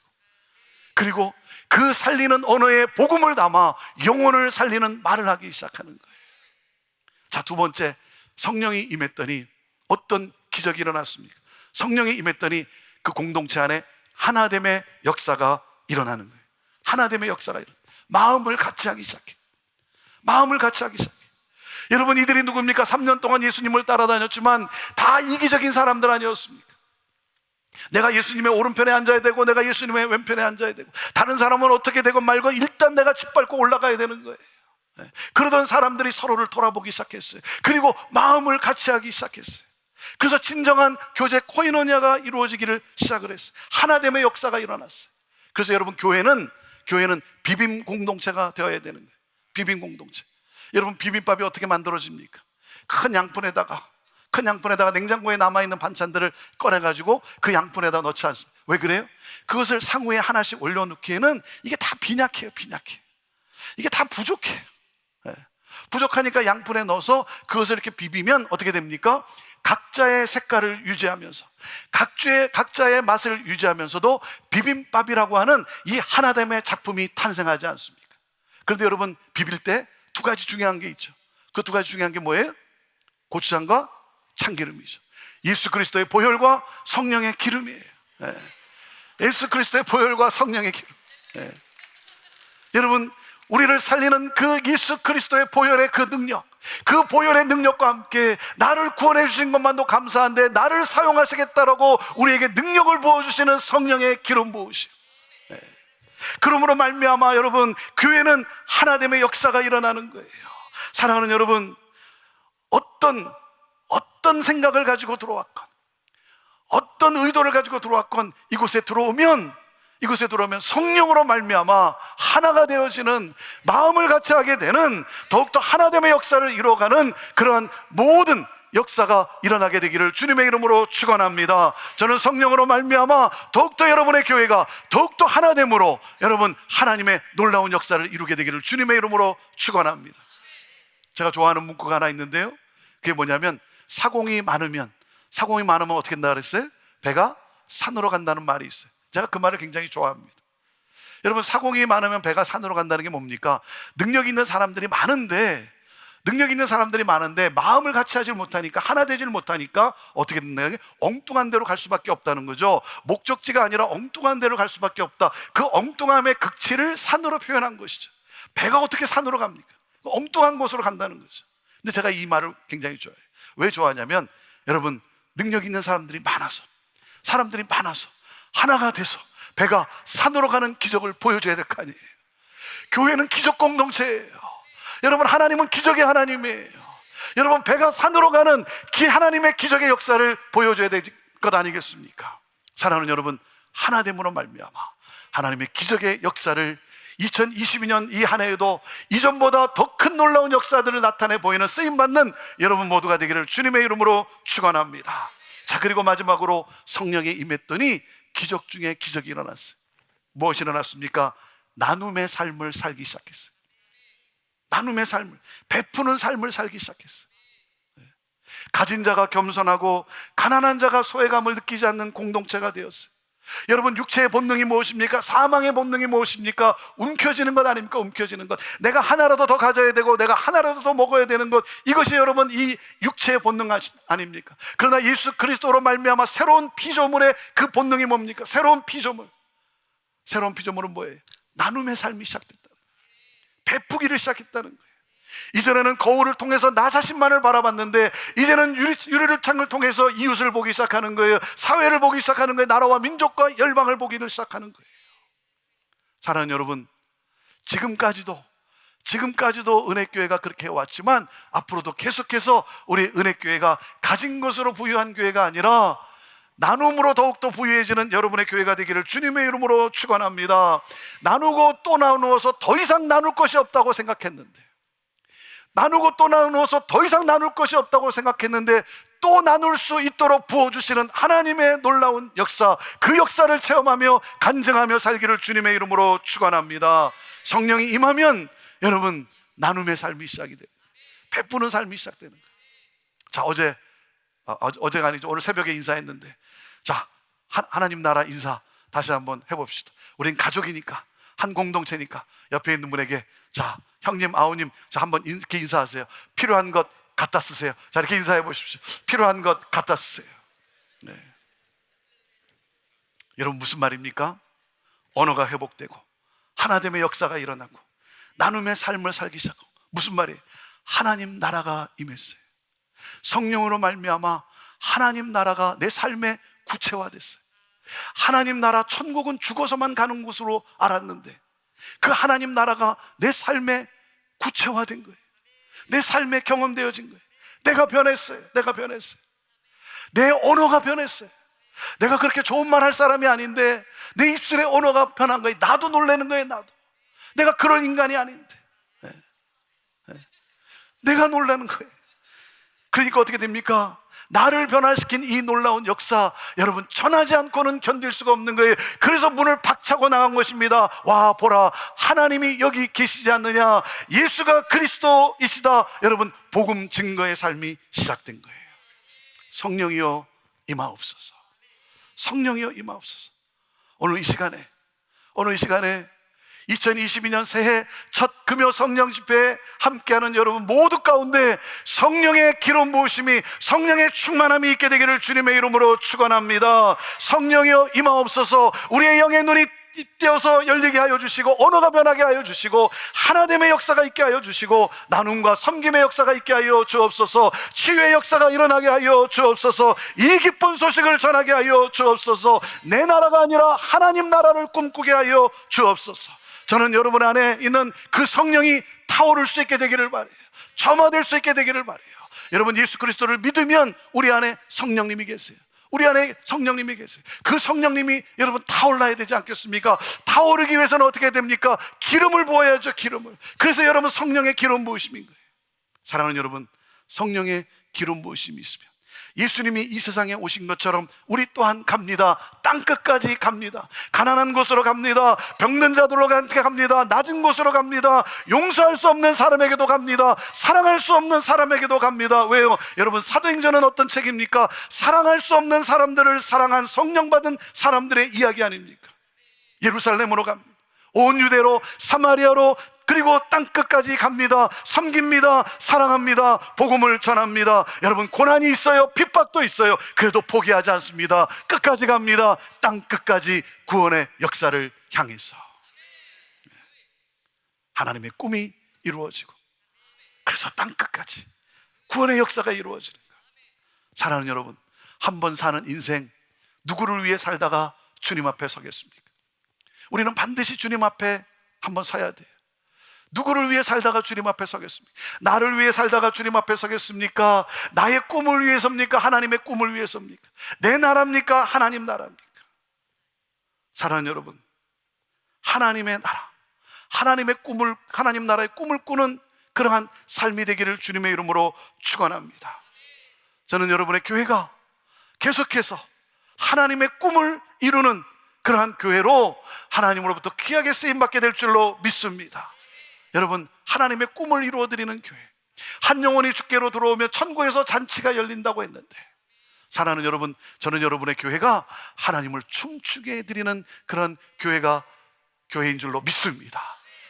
그리고 그 살리는 언어의 복음을 담아 영혼을 살리는 말을 하기 시작하는 거예요. 자, 두 번째, 성령이 임했더니 어떤 기적이 일어났습니까? 성령이 임했더니 그 공동체 안에 하나됨의 역사가 일어나는 거예요. 하나됨의 역사가 일어나요. 마음을 같이 하기 시작해요. 마음을 같이 하기 시작해요. 여러분, 이들이 누굽니까? 3년 동안 예수님을 따라다녔지만 다 이기적인 사람들 아니었습니까? 내가 예수님의 오른편에 앉아야 되고 내가 예수님의 왼편에 앉아야 되고, 다른 사람은 어떻게 되건 말건 일단 내가 짓밟고 올라가야 되는 거예요. 그러던 사람들이 서로를 돌아보기 시작했어요. 그리고 마음을 같이 하기 시작했어요. 그래서 진정한 교제 코이노니아가 이루어지기를 시작을 했어요. 하나됨의 역사가 일어났어요. 그래서 여러분, 교회는 비빔 공동체가 되어야 되는 거예요. 비빔 공동체. 여러분, 비빔밥이 어떻게 만들어집니까? 큰 양푼에다가 냉장고에 남아있는 반찬들을 꺼내가지고 그 양푼에다 넣지 않습니다. 왜 그래요? 그것을 상후에 하나씩 올려놓기에는 이게 다 빈약해요. 이게 다 부족해요. 부족하니까 양푼에 넣어서 그것을 이렇게 비비면 어떻게 됩니까? 각자의 색깔을 유지하면서 각자의 맛을 유지하면서도 비빔밥이라고 하는 이 하나됨의 작품이 탄생하지 않습니까? 그런데 여러분, 비빌 때 두 가지 중요한 게 있죠. 그 두 가지 중요한 게 뭐예요? 고추장과 참기름이죠. 예수 그리스도의 보혈과 성령의 기름이에요. 예수 그리스도의 보혈과 성령의 기름. 여러분, 우리를 살리는 그 예수 그리스도의 보혈의 그 능력, 그 보혈의 능력과 함께 나를 구원해 주신 것만도 감사한데 나를 사용하시겠다라고 우리에게 능력을 부어주시는 성령의 기름 부으심. 그러므로 말미암아 여러분, 교회는 하나됨의 역사가 일어나는 거예요. 사랑하는 여러분, 어떤 생각을 가지고 들어왔건, 어떤 의도를 가지고 들어왔건 이곳에 들어오면 성령으로 말미암아 하나가 되어지는, 마음을 같이 하게 되는, 더욱더 하나됨의 역사를 이루어가는 그러한 모든 역사가 일어나게 되기를 주님의 이름으로 축원합니다. 저는 성령으로 말미암아 더욱더 여러분의 교회가 더욱더 하나됨으로 여러분 하나님의 놀라운 역사를 이루게 되기를 주님의 이름으로 축원합니다. 제가 좋아하는 문구가 하나 있는데요, 그게 뭐냐면 사공이 많으면 어떻게 된다 그랬어요? 배가 산으로 간다는 말이 있어요. 제가 그 말을 굉장히 좋아합니다. 여러분, 사공이 많으면 배가 산으로 간다는 게 뭡니까? 능력 있는 사람들이 많은데 마음을 같이 하질 못하니까, 하나 되질 못하니까 어떻게 된다는 게 엉뚱한 데로 갈 수밖에 없다는 거죠. 목적지가 아니라 엉뚱한 데로 갈 수밖에 없다. 그 엉뚱함의 극치를 산으로 표현한 것이죠. 배가 어떻게 산으로 갑니까? 엉뚱한 곳으로 간다는 거죠. 근데 제가 이 말을 굉장히 좋아해요. 왜 좋아하냐면 여러분, 능력 있는 사람들이 많아서 하나가 돼서 배가 산으로 가는 기적을 보여줘야 될 거 아니에요. 교회는 기적 공동체예요. 여러분, 하나님은 기적의 하나님이에요. 여러분, 배가 산으로 가는 하나님의 기적의 역사를 보여줘야 될 것 아니겠습니까? 사랑하는 여러분, 하나됨으로 말미암아 하나님의 기적의 역사를 2022년 이 한 해에도 이전보다 더 큰 놀라운 역사들을 나타내 보이는 쓰임받는 여러분 모두가 되기를 주님의 이름으로 축원합니다. 자, 그리고 마지막으로 성령이 임했더니 기적 중에 기적이 일어났어요. 무엇이 일어났습니까? 나눔의 삶을 살기 시작했어요. 나눔의 삶을, 베푸는 삶을 살기 시작했어요. 가진 자가 겸손하고 가난한 자가 소외감을 느끼지 않는 공동체가 되었어요. 여러분, 육체의 본능이 무엇입니까? 사망의 본능이 무엇입니까? 움켜쥐는 것 아닙니까? 움켜쥐는 것. 내가 하나라도 더 가져야 되고 내가 하나라도 더 먹어야 되는 것, 이것이 여러분 이 육체의 본능 아닙니까? 그러나 예수 그리스도로 말미암아 새로운 피조물의 그 본능이 뭡니까? 새로운 피조물은 뭐예요? 나눔의 삶이 시작됐다. 베푸기를 시작했다는 거예요. 이전에는 거울을 통해서 나 자신만을 바라봤는데 이제는 유리창을 통해서 이웃을 보기 시작하는 거예요. 사회를 보기 시작하는 거예요. 나라와 민족과 열방을 보기를 시작하는 거예요. 사랑하는 여러분, 지금까지도 은혜교회가 그렇게 해왔지만 앞으로도 계속해서 우리 은혜교회가 가진 것으로 부유한 교회가 아니라 나눔으로 더욱더 부유해지는 여러분의 교회가 되기를 주님의 이름으로 축원합니다. 나누고 또 나누어서 더 이상 나눌 것이 없다고 생각했는데, 또 나눌 수 있도록 부어주시는 하나님의 놀라운 역사, 그 역사를 체험하며 간증하며 살기를 주님의 이름으로 축원합니다. 성령이 임하면 여러분 나눔의 삶이 시작이 돼요. 베푸는 삶이 시작되는 거예요. 자, 어제가 아니죠. 오늘 새벽에 인사했는데, 자, 하나님 나라 인사 다시 한번 해봅시다. 우린 가족이니까, 한 공동체니까 옆에 있는 분에게, 자, 형님, 아우님, 자, 한번 이렇게 인사하세요. 필요한 것 갖다 쓰세요. 자, 이렇게 인사해 보십시오. 필요한 것 갖다 쓰세요. 네. 여러분, 무슨 말입니까? 언어가 회복되고 하나됨의 역사가 일어나고 나눔의 삶을 살기 시작하고, 무슨 말이에요? 하나님 나라가 임했어요. 성령으로 말미암아 하나님 나라가 내 삶에 구체화됐어요. 하나님 나라, 천국은 죽어서만 가는 곳으로 알았는데 그 하나님 나라가 내 삶에 구체화된 거예요. 내 삶에 경험되어진 거예요. 내가 변했어요. 내 언어가 변했어요. 내가 그렇게 좋은 말 할 사람이 아닌데 내 입술의 언어가 변한 거예요. 나도 놀라는 거예요. 나도 내가 그런 인간이 아닌데 내가 놀라는 거예요. 그러니까 어떻게 됩니까? 나를 변화시킨 이 놀라운 역사, 여러분 전하지 않고는 견딜 수가 없는 거예요. 그래서 문을 박차고 나간 것입니다. 와, 보라, 하나님이 여기 계시지 않느냐, 예수가 그리스도이시다. 여러분, 복음 증거의 삶이 시작된 거예요. 성령이여 임하옵소서. 성령이여 임하옵소서. 오늘 이 시간에 2022년 새해 첫 금요 성령 집회에 함께하는 여러분 모두 가운데 성령의 기름 부으심이, 성령의 충만함이 있게 되기를 주님의 이름으로 축원합니다. 성령이여 임하옵소서. 우리의 영의 눈이 띄어서 열리게 하여 주시고, 언어가 변하게 하여 주시고, 하나됨의 역사가 있게 하여 주시고, 나눔과 섬김의 역사가 있게 하여 주옵소서. 치유의 역사가 일어나게 하여 주옵소서. 이 기쁜 소식을 전하게 하여 주옵소서. 내 나라가 아니라 하나님 나라를 꿈꾸게 하여 주옵소서. 저는 여러분 안에 있는 그 성령이 타오를 수 있게 되기를 바라요. 점화될 수 있게 되기를 바라요. 여러분, 예수 그리스도를 믿으면 우리 안에 성령님이 계세요. 우리 안에 성령님이 계세요. 그 성령님이 여러분 타올라야 되지 않겠습니까? 타오르기 위해서는 어떻게 됩니까? 기름을 부어야죠. 기름을. 그래서 여러분 성령의 기름 부으심인 거예요. 사랑하는 여러분, 성령의 기름 부으심이 있으면 예수님이 이 세상에 오신 것처럼 우리 또한 갑니다. 땅끝까지 갑니다. 가난한 곳으로 갑니다. 병든 자들로 갑니다. 낮은 곳으로 갑니다. 용서할 수 없는 사람에게도 갑니다. 사랑할 수 없는 사람에게도 갑니다. 왜요? 여러분, 사도행전은 어떤 책입니까? 사랑할 수 없는 사람들을 사랑한 성령 받은 사람들의 이야기 아닙니까? 예루살렘으로 갑니다. 온 유대로, 사마리아로, 그리고 땅끝까지 갑니다. 섬깁니다. 사랑합니다. 복음을 전합니다. 여러분, 고난이 있어요. 핍박도 있어요. 그래도 포기하지 않습니다. 끝까지 갑니다. 땅끝까지 구원의 역사를 향해서 하나님의 꿈이 이루어지고, 그래서 땅끝까지 구원의 역사가 이루어지는 거예요. 사랑하는 여러분, 한 번 사는 인생, 누구를 위해 살다가 주님 앞에 서겠습니까? 우리는 반드시 주님 앞에 한번 서야 돼요. 누구를 위해 살다가 주님 앞에 서겠습니까? 나를 위해 살다가 주님 앞에 서겠습니까? 나의 꿈을 위해서입니까? 하나님의 꿈을 위해서입니까? 내 나라입니까? 하나님 나라입니까? 사랑하는 여러분, 하나님의 나라, 하나님의 꿈을, 하나님 나라의 꿈을 꾸는 그러한 삶이 되기를 주님의 이름으로 축원합니다. 저는 여러분의 교회가 계속해서 하나님의 꿈을 이루는 그러한 교회로 하나님으로부터 귀하게 쓰임받게 될 줄로 믿습니다. 여러분, 하나님의 꿈을 이루어드리는 교회, 한 영혼이 주께로 들어오면 천국에서 잔치가 열린다고 했는데, 사랑하는 여러분, 저는 여러분의 교회가 하나님을 춤추게 해드리는 그런 교회인 줄로 믿습니다.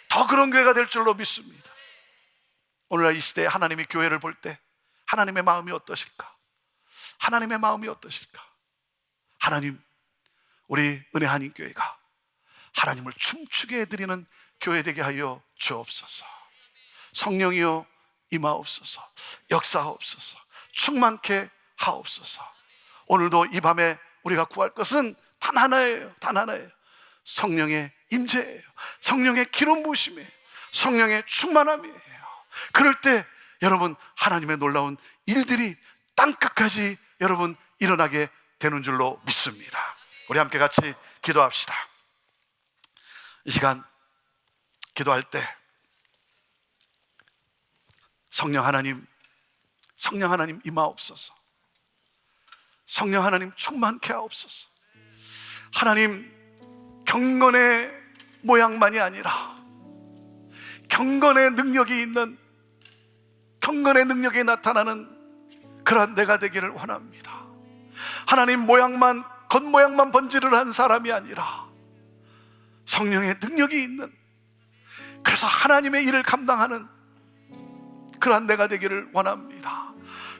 더 그런 교회가 될 줄로 믿습니다. 오늘날 이 시대에 하나님이 교회를 볼 때 하나님의 마음이 어떠실까? 하나님의 마음이 어떠실까? 하나님, 우리 은혜 한인 교회가 하나님을 춤추게 해드리는 교회 되게 하여 주옵소서. 성령이여 임하옵소서. 역사하옵소서. 충만케 하옵소서. 오늘도 이 밤에 우리가 구할 것은 단 하나예요. 단 하나예요. 성령의 임재예요. 성령의 기름 부으심이에요. 성령의 충만함이에요. 그럴 때 여러분, 하나님의 놀라운 일들이 땅끝까지 여러분 일어나게 되는 줄로 믿습니다. 우리 함께 같이 기도합시다. 이 시간 기도할 때 성령 하나님 임하옵소서. 성령 하나님 충만케 하옵소서. 하나님, 경건의 모양만이 아니라 경건의 능력이 있는, 경건의 능력이 나타나는 그러한 내가 되기를 원합니다. 하나님, 모양만, 겉모양만 번지를 한 사람이 아니라 성령의 능력이 있는, 그래서 하나님의 일을 감당하는 그러한 내가 되기를 원합니다.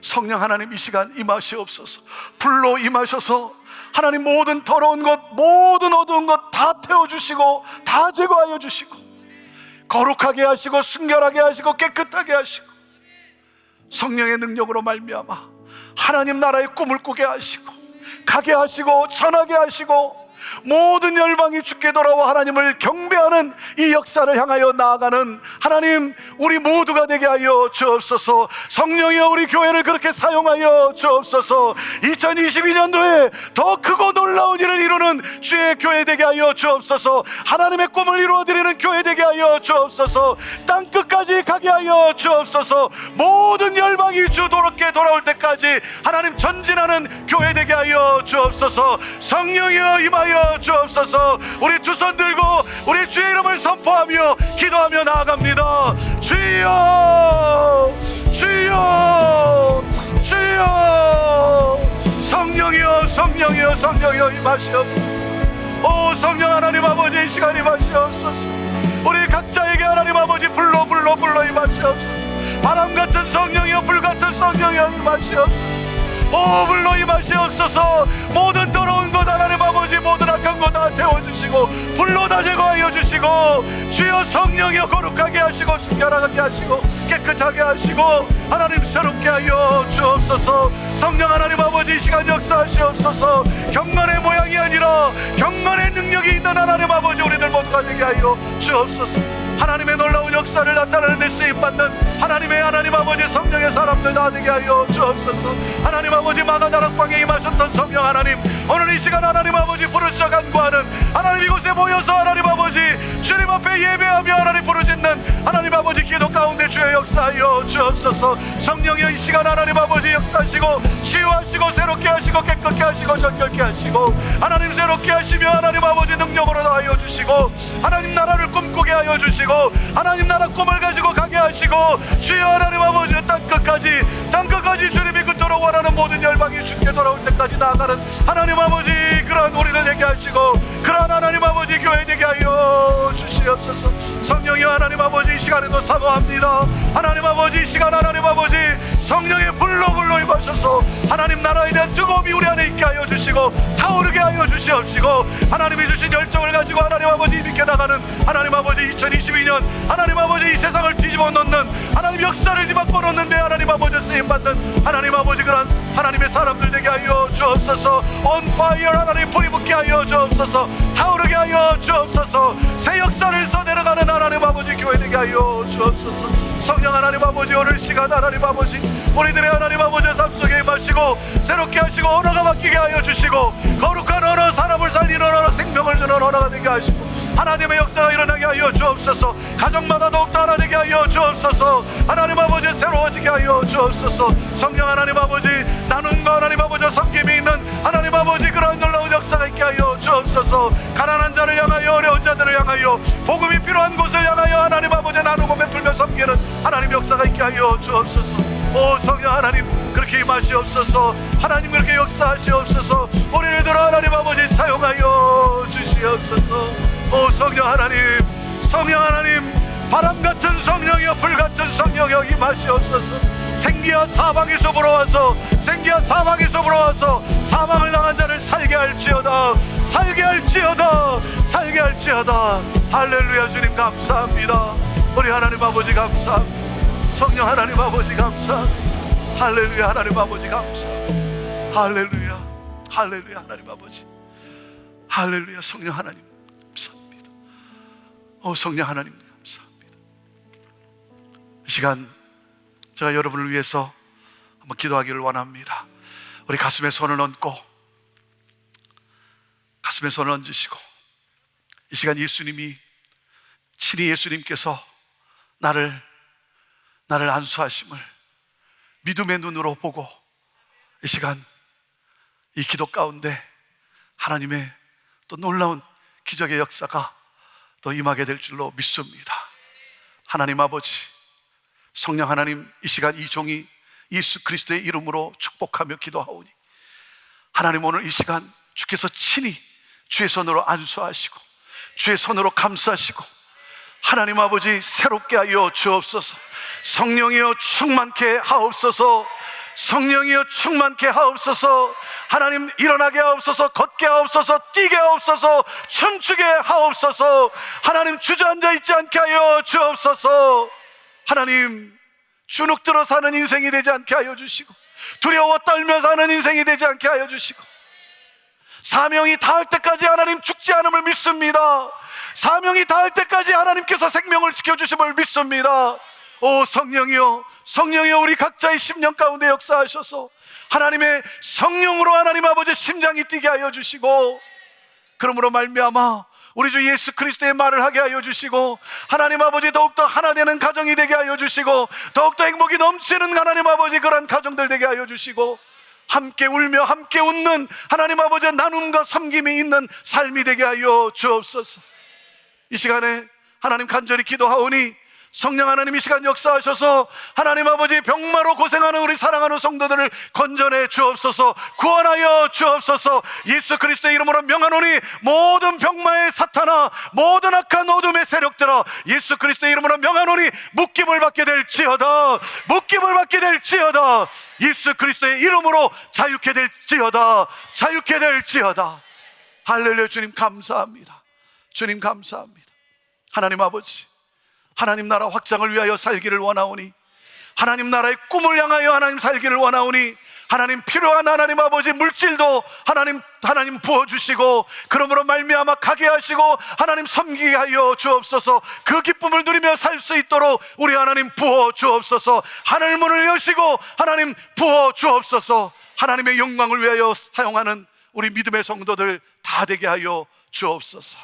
성령 하나님, 이 시간 임하시옵소서. 불로 임하셔서 하나님, 모든 더러운 것, 모든 어두운 것 다 태워주시고 다 제거하여 주시고 거룩하게 하시고 순결하게 하시고 깨끗하게 하시고 성령의 능력으로 말미암아 하나님 나라의 꿈을 꾸게 하시고 가게 하시고 전하게 하시고 모든 열방이 주께 돌아와 하나님을 경배하는 이 역사를 향하여 나아가는 하나님, 우리 모두가 되게 하여 주옵소서. 성령이여, 우리 교회를 그렇게 사용하여 주옵소서. 2022년도에 더 크고 놀라운 일을 이루는 주의 교회 되게 하여 주옵소서. 하나님의 꿈을 이루어드리는 교회 되게 하여 주옵소서. 땅끝까지 가게 하여 주옵소서. 모든 열방이 주도롭게 돌아올 때까지 하나님 전진하는 교회 되게 하여 주옵소서. 성령이여 임하여 주옵소서. 우리 두 손 들고 우리 주의 이름을 선포하며 기도하며 나아갑니다. 주여, 주여, 주여. 성령이여, 성령이여, 성령이여 임하시옵소서. 오 성령 하나님 아버지, 이 시간 임하시옵소서. 우리 각자에게 하나님 아버지 불러 임하시옵소서. 바람같은 성령이여, 불같은 성령이여 임하시옵소서. 오 불러 임하시옵소서. 모든 더러운 것 하나님 아버지, 모든 악한 것 다 태워주시고 불로 다 제거하여 주시고, 주여 성령이여 거룩하게 하시고 순결하게 하시고 깨끗하게 하시고 하나님 새롭게 하여 주옵소서. 성령 하나님 아버지, 이 시간 역사하시옵소서. 경건의 모양이 아니라 경건의 능력이 있는 하나님 아버지, 우리들 모두가 되게 하여 주옵소서. 하나님의 놀라운 역사를 나타내는 데 쓰임받는 하나님의 하나님 아버지 성령의 사람들 다 되게 하여 주옵소서. 하나님 아버지, 마가다락방에 임하셨던 성령 하나님, 오늘 이 시간 하나님 아버지 부르짖어 간구하는 하나님, 이곳에 모여서 하나님 아버지 주님 앞에 예배하며 하나님 부르짖는 하나님 아버지 기도 가운데 주의 역사하여 주옵소서. 성령이 이 시간 하나님 아버지 역사하시고 치유하시고 새롭게 하시고 깨끗게 하시고 정결케 하시고 하나님 새롭게 하시며 하나님 아버지 능력으로 하여 주시고 하나님 나라를 꿈꾸게 하여 주시고 하나님 나라 꿈을 가지고 가게 하시고, 주여 하나님 아버지 땅끝까지 주님이 그토록 원하는 모든 열방이 주께 돌아올 때까지 나아가는 하나님 아버지, 그러한 우리를 되게 하시고 그러한 하나님 아버지 교회 되게 하여 주시옵소서. 성령이 하나님 아버지 이 시간에도 사모합니다. 하나님 아버지 이 시간 하나님 아버지 성령의 불로 임하셔서 하나님 나라에 대한 뜨거움이 우리 안에 있게 하여 주시고 타오르게 하여 주시옵시고, 하나님이 주신 열정을 가지고 하나님 아버지 믿게 나가는 하나님 아버지 2022년 하나님 아버지 이 세상을 뒤집어 놓는 하나님 역사를 뒤바꿔 놓는데 하나님 아버지 쓰임받는 하나님 아버지 그런 하나님의 사람들 되게 하여 주옵소서. On fire 하나님 불이 붙게 하여 주옵소서. 타오르게 하여 주옵소서. 새 역사를 써내려가는 하나님 아버지 교회 되게 하여 주옵소서. 성령 하나님 아버지, 오늘 시간 하나님 아버지 우리들의 하나님 아버지 삶 속에 임하시고 새롭게 하시고 언어가 바뀌게 하여 주시고 거룩한 언어, 사람을 살리는 언어, 생명을 주는 언어가 되게 하시고 하나님의 역사가 일어나게 하여 주옵소서. 가정마다 더욱더 하나 되게 하여 주옵소서. 하나님 아버지 새로워지게 하여 주옵소서. 성령 하나님 아버지 나눔과 하나님 아버지 섬김이 있는 하나님 아버지 그런 놀라운 역사가 있게 하여 주옵소서. 가난한 자를 향하여 어려운 자들을 향하여 복음이 필요한 곳을 향하여 하나님 아버지 나누고 베풀며 섬기는 하나님 역사가 있게 하여 주옵소서. 오 성령 하나님 그렇게 임하시옵소서. 하나님 그렇게 역사하시옵소서. 우리를 들어 하나님 아버지 사용하여 주시옵소서. 오 성령 하나님 바람같은 성령이여 불같은 성령이여 임하시옵소서. 생기와 사망에서 불어와서 사망을 당한 자를 살게 할지어다. 할렐루야. 주님 감사합니다. 우리 하나님 아버지 감사합니다. 성령 하나님 아버지 감사합니다. 할렐루야. 하나님 아버지 감사합니다. 할렐루야 하나님 아버지 할렐루야. 성령 하나님 감사합니다. 오 성령 하나님 감사합니다. 이 시간 제가 여러분을 위해서 한번 기도하기를 원합니다. 우리 가슴에 손을 얹고 가슴에 손을 얹으시고 이 시간 예수님이 친히 예수님께서 나를 안수하심을 믿음의 눈으로 보고 이 시간 이 기도 가운데 하나님의 또 놀라운 기적의 역사가 또 임하게 될 줄로 믿습니다. 하나님 아버지 성령 하나님, 이 시간 이 종이 예수 그리스도의 이름으로 축복하며 기도하오니 하나님 오늘 이 시간 주께서 친히 주의 손으로 안수하시고 주의 손으로 감싸시고 하나님 아버지 새롭게 하여 주옵소서. 성령이여 충만케 하옵소서. 성령이여 충만케 하옵소서. 하나님 일어나게 하옵소서. 걷게 하옵소서. 뛰게 하옵소서. 춤추게 하옵소서. 하나님 주저앉아 있지 않게 하여 주옵소서. 하나님 주눅들어 사는 인생이 되지 않게 하여 주시고 두려워 떨며 사는 인생이 되지 않게 하여 주시고 사명이 닿을 때까지 하나님 죽지 않음을 믿습니다. 사명이 닿을 때까지 하나님께서 생명을 지켜주심을 믿습니다. 오 성령이여, 성령이여, 우리 각자의 심령 가운데 역사하셔서 하나님의 성령으로 하나님 아버지 심장이 뛰게 하여 주시고, 그러므로 말미암아 우리 주 예수 그리스도의 말을 하게 하여 주시고, 하나님 아버지 더욱더 하나 되는 가정이 되게 하여 주시고, 더욱더 행복이 넘치는 하나님 아버지 그런 가정들 되게 하여 주시고, 함께 울며 함께 웃는 하나님 아버지의 나눔과 섬김이 있는 삶이 되게 하여 주옵소서. 이 시간에 하나님 간절히 기도하오니 성령 하나님 이 시간 역사하셔서 하나님 아버지 병마로 고생하는 우리 사랑하는 성도들을 건져내 주옵소서, 구원하여 주옵소서. 예수 그리스도의 이름으로 명하노니 모든 병마의 사탄아, 모든 악한 어둠의 세력들아, 예수 그리스도의 이름으로 명하노니 묶임을 받게 될지어다, 묶임을 받게 될지어다. 예수 그리스도의 이름으로 자유케 될지어다, 자유케 될지어다. 할렐루야. 주님 감사합니다. 주님 감사합니다. 하나님 아버지, 하나님 나라 확장을 위하여 살기를 원하오니, 하나님 나라의 꿈을 향하여 하나님 살기를 원하오니, 하나님 필요한 하나님 아버지 물질도 하나님 부어주시고, 그러므로 말미암아 가게 하시고 하나님 섬기게 하여 주옵소서. 그 기쁨을 누리며 살 수 있도록 우리 하나님 부어 주옵소서. 하늘 문을 여시고 하나님 부어 주옵소서. 하나님의 영광을 위하여 사용하는 우리 믿음의 성도들 다 되게 하여 주옵소서.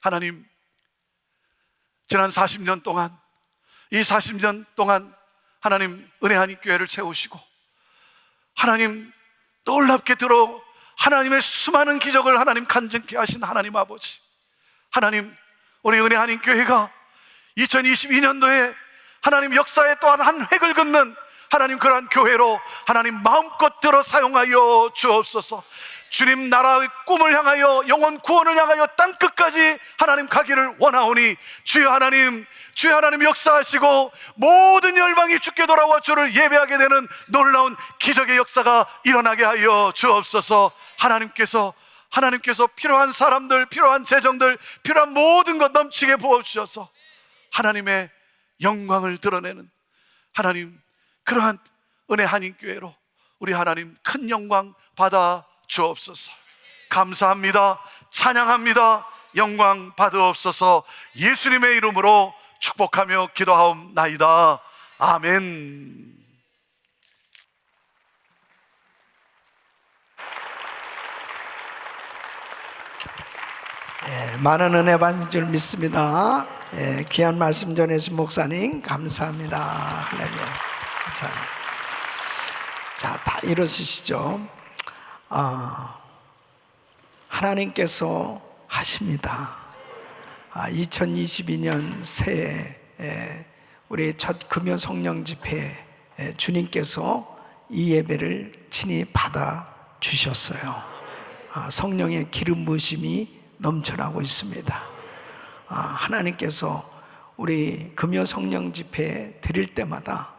하나님, 지난 40년 동안, 이 40년 동안 하나님 은혜하니 교회를 채우시고, 하나님 놀랍게 들어 하나님의 수많은 기적을 하나님 간증케 하신 하나님 아버지, 하나님 우리 은혜하니 교회가 2022년도에 하나님 역사에 또한 한 획을 긋는 하나님 그러한 교회로 하나님 마음껏 들어 사용하여 주옵소서. 주님 나라의 꿈을 향하여, 영혼 구원을 향하여 땅끝까지 하나님 가기를 원하오니, 주여 하나님, 주여 하나님 역사하시고 모든 열방이 주께 돌아와 주를 예배하게 되는 놀라운 기적의 역사가 일어나게 하여 주옵소서. 하나님께서 필요한 사람들, 필요한 재정들, 필요한 모든 것 넘치게 부어주셔서 하나님의 영광을 드러내는 하나님 그러한 은혜 한인교회로 우리 하나님 큰 영광 받아 주옵소서. 감사합니다. 찬양합니다. 영광 받으옵소서. 예수님의 이름으로 축복하며 기도하옵나이다. 아멘. 많은 은혜 받은 줄 믿습니다. 귀한 말씀 전해주신 목사님 감사합니다. 할렐루야. 감사합니다. 자, 다 일어서시죠. 하나님께서 하십니다. 2022년 새해 우리 첫 금요 성령 집회 주님께서 이 예배를 친히 받아 주셨어요. 성령의 기름 부으심이 넘쳐나고 있습니다. 하나님께서 우리 금요 성령 집회 드릴 때마다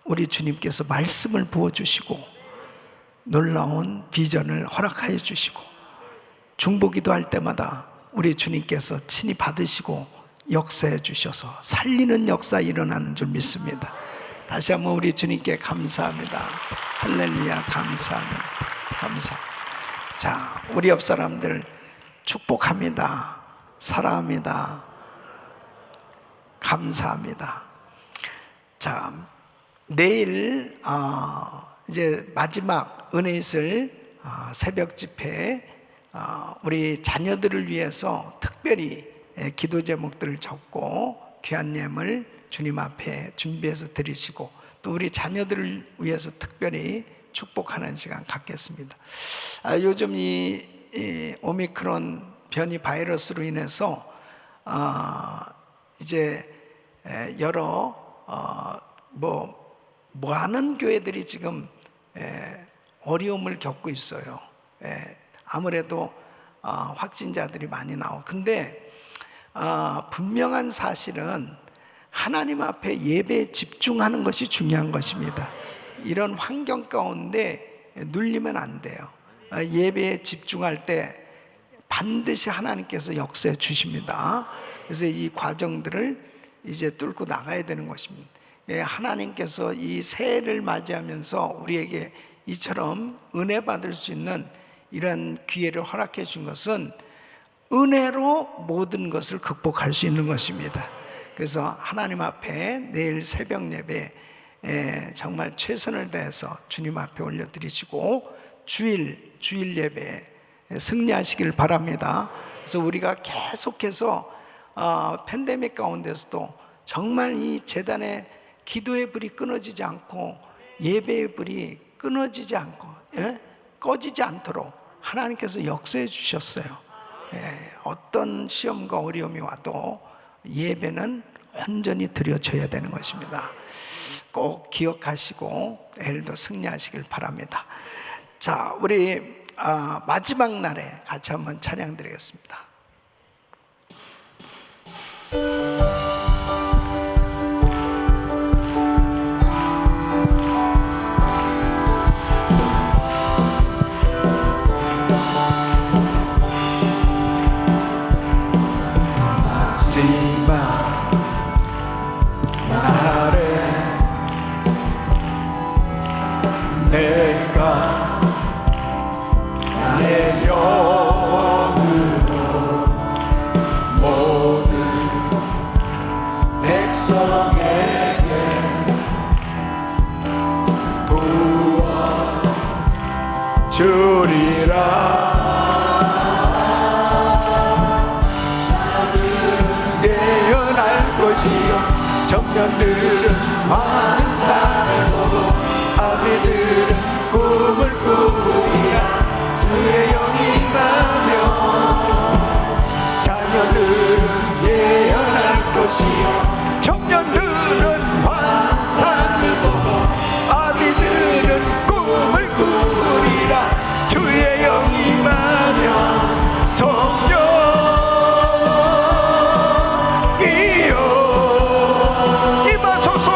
우리 주님께서 말씀을 부어주시고 놀라운 비전을 허락하여 주시고, 중보기도 할 때마다 우리 주님께서 친히 받으시고 역사해 주셔서 살리는 역사 일어나는 줄 믿습니다. 다시 한번 우리 주님께 감사합니다. 할렐루야. 감사합니다. 감사. 자, 우리 옆 사람들 축복합니다. 사랑합니다. 감사합니다. 자, 내일 이제 마지막 은혜 있을 새벽 집회, 우리 자녀들을 위해서 특별히 기도 제목들을 적고 귀한 예물 주님 앞에 준비해서 드리시고, 또 우리 자녀들을 위해서 특별히 축복하는 시간 갖겠습니다. 요즘 이 오미크론 변이 바이러스로 인해서 이제 여러 많은 교회들이 지금 어려움을 겪고 있어요. 아무래도 확진자들이 많이 나오고, 근데 분명한 사실은 하나님 앞에 예배에 집중하는 것이 중요한 것입니다. 이런 환경 가운데 눌리면 안 돼요. 예배에 집중할 때 반드시 하나님께서 역사해 주십니다. 그래서 이 과정들을 이제 뚫고 나가야 되는 것입니다. 하나님께서 이 새해를 맞이하면서 우리에게 이처럼 은혜 받을 수 있는 이런 기회를 허락해 준 것은 은혜로 모든 것을 극복할 수 있는 것입니다. 그래서 하나님 앞에 내일 새벽 예배 정말 최선을 다해서 주님 앞에 올려드리시고 주일 예배 승리하시길 바랍니다. 그래서 우리가 계속해서 팬데믹 가운데서도 정말 이 재단의 기도의 불이 끊어지지 않고 예배의 불이 끊어지지 않고 꺼지지 않도록 하나님께서 역사해 주셨어요. 어떤 시험과 어려움이 와도 예배는 온전히 드려져야 되는 것입니다. 꼭 기억하시고 내일도 승리하시길 바랍니다. 자, 우리 마지막 날에 같이 한번 찬양 드리겠습니다. 내가 내 영으로 모든 백성에게 부어주리라. 예언할 것이요 청년들은 환상을 보고 아비들은 꿈을 꾸리라. 주의 영이 임하며 자녀들은 예언할 것이요 청년들은 환상을 보고 아비들은 꿈을 꾸리라. 주의 영이 임하며 성령이여 임하소서.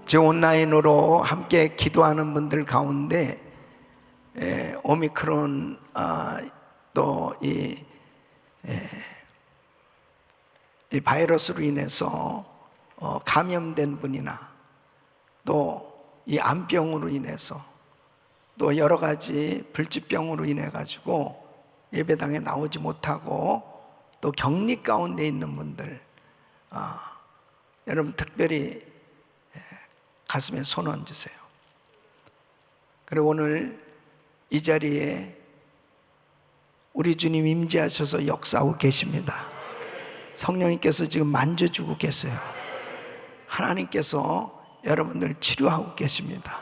지금 온라인으로 함께 기도하는 분들 가운데 오미크론 또 이 바이러스로 인해서 감염된 분이나 또 이 암병으로 인해서 또 여러 가지 불치병으로 인해 가지고 예배당에 나오지 못하고 또 격리 가운데 있는 분들, 여러분 특별히 가슴에 손 얹으세요. 그리고 오늘 이 자리에 우리 주님 임재하셔서 역사하고 계십니다. 성령님께서 지금 만져주고 계세요. 하나님께서 여러분들 치료하고 계십니다.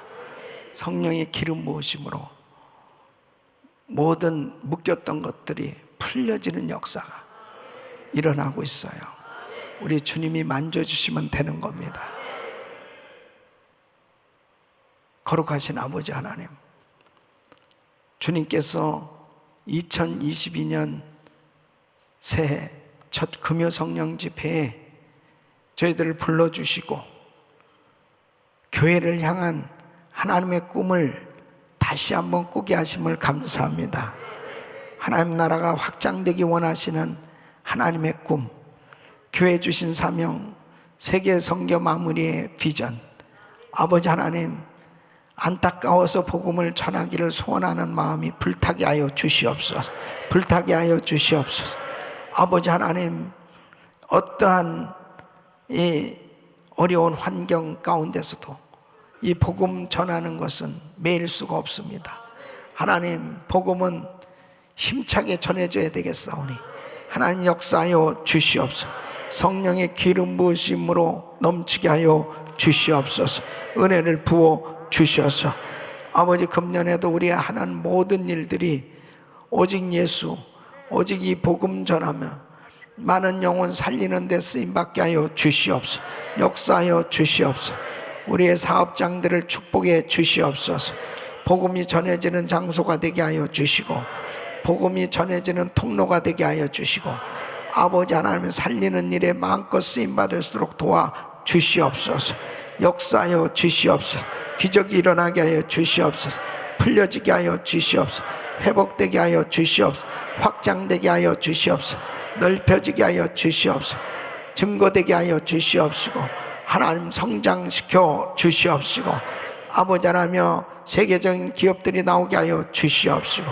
성령의 기름 부으심으로 모든 묶였던 것들이 풀려지는 역사가 일어나고 있어요. 우리 주님이 만져주시면 되는 겁니다. 거룩하신 아버지 하나님, 주님께서 2022년 새해 첫 금요 성령 집회에 저희들을 불러주시고 교회를 향한 하나님의 꿈을 다시 한번 꾸게 하심을 감사합니다. 하나님 나라가 확장되기 원하시는 하나님의 꿈, 교회 주신 사명, 세계 선교 마무리의 비전, 아버지 하나님, 안타까워서 복음을 전하기를 소원하는 마음이 불타게 하여 주시옵소서. 불타게 하여 주시옵소서. 아버지 하나님, 어떠한 이 어려운 환경 가운데서도 이 복음 전하는 것은 매일 수가 없습니다. 하나님, 복음은 힘차게 전해져야 되겠사오니 하나님 역사하여 주시옵소서. 성령의 기름 부으심으로 넘치게 하여 주시옵소서. 은혜를 부어 주셔서 아버지, 금년에도 우리의 하는 모든 일들이 오직 예수, 오직 이 복음 전하며 많은 영혼 살리는 데 쓰임받게 하여 주시옵소서. 역사하여 주시옵소서. 우리의 사업장들을 축복해 주시옵소서. 복음이 전해지는 장소가 되게 하여 주시고 복음이 전해지는 통로가 되게 하여 주시고 아버지 하나님을 살리는 일에 마음껏 쓰임받을 수 있도록 도와 주시옵소서. 역사하여 주시옵소서. 기적이 일어나게 하여 주시옵소서. 풀려지게 하여 주시옵소서. 회복되게 하여 주시옵소서. 확장되게 하여 주시옵소서. 넓혀지게 하여 주시옵소서. 증거되게 하여 주시옵시고 하나님 성장시켜 주시옵시고 아버지 하나님, 세계적인 기업들이 나오게 하여 주시옵시고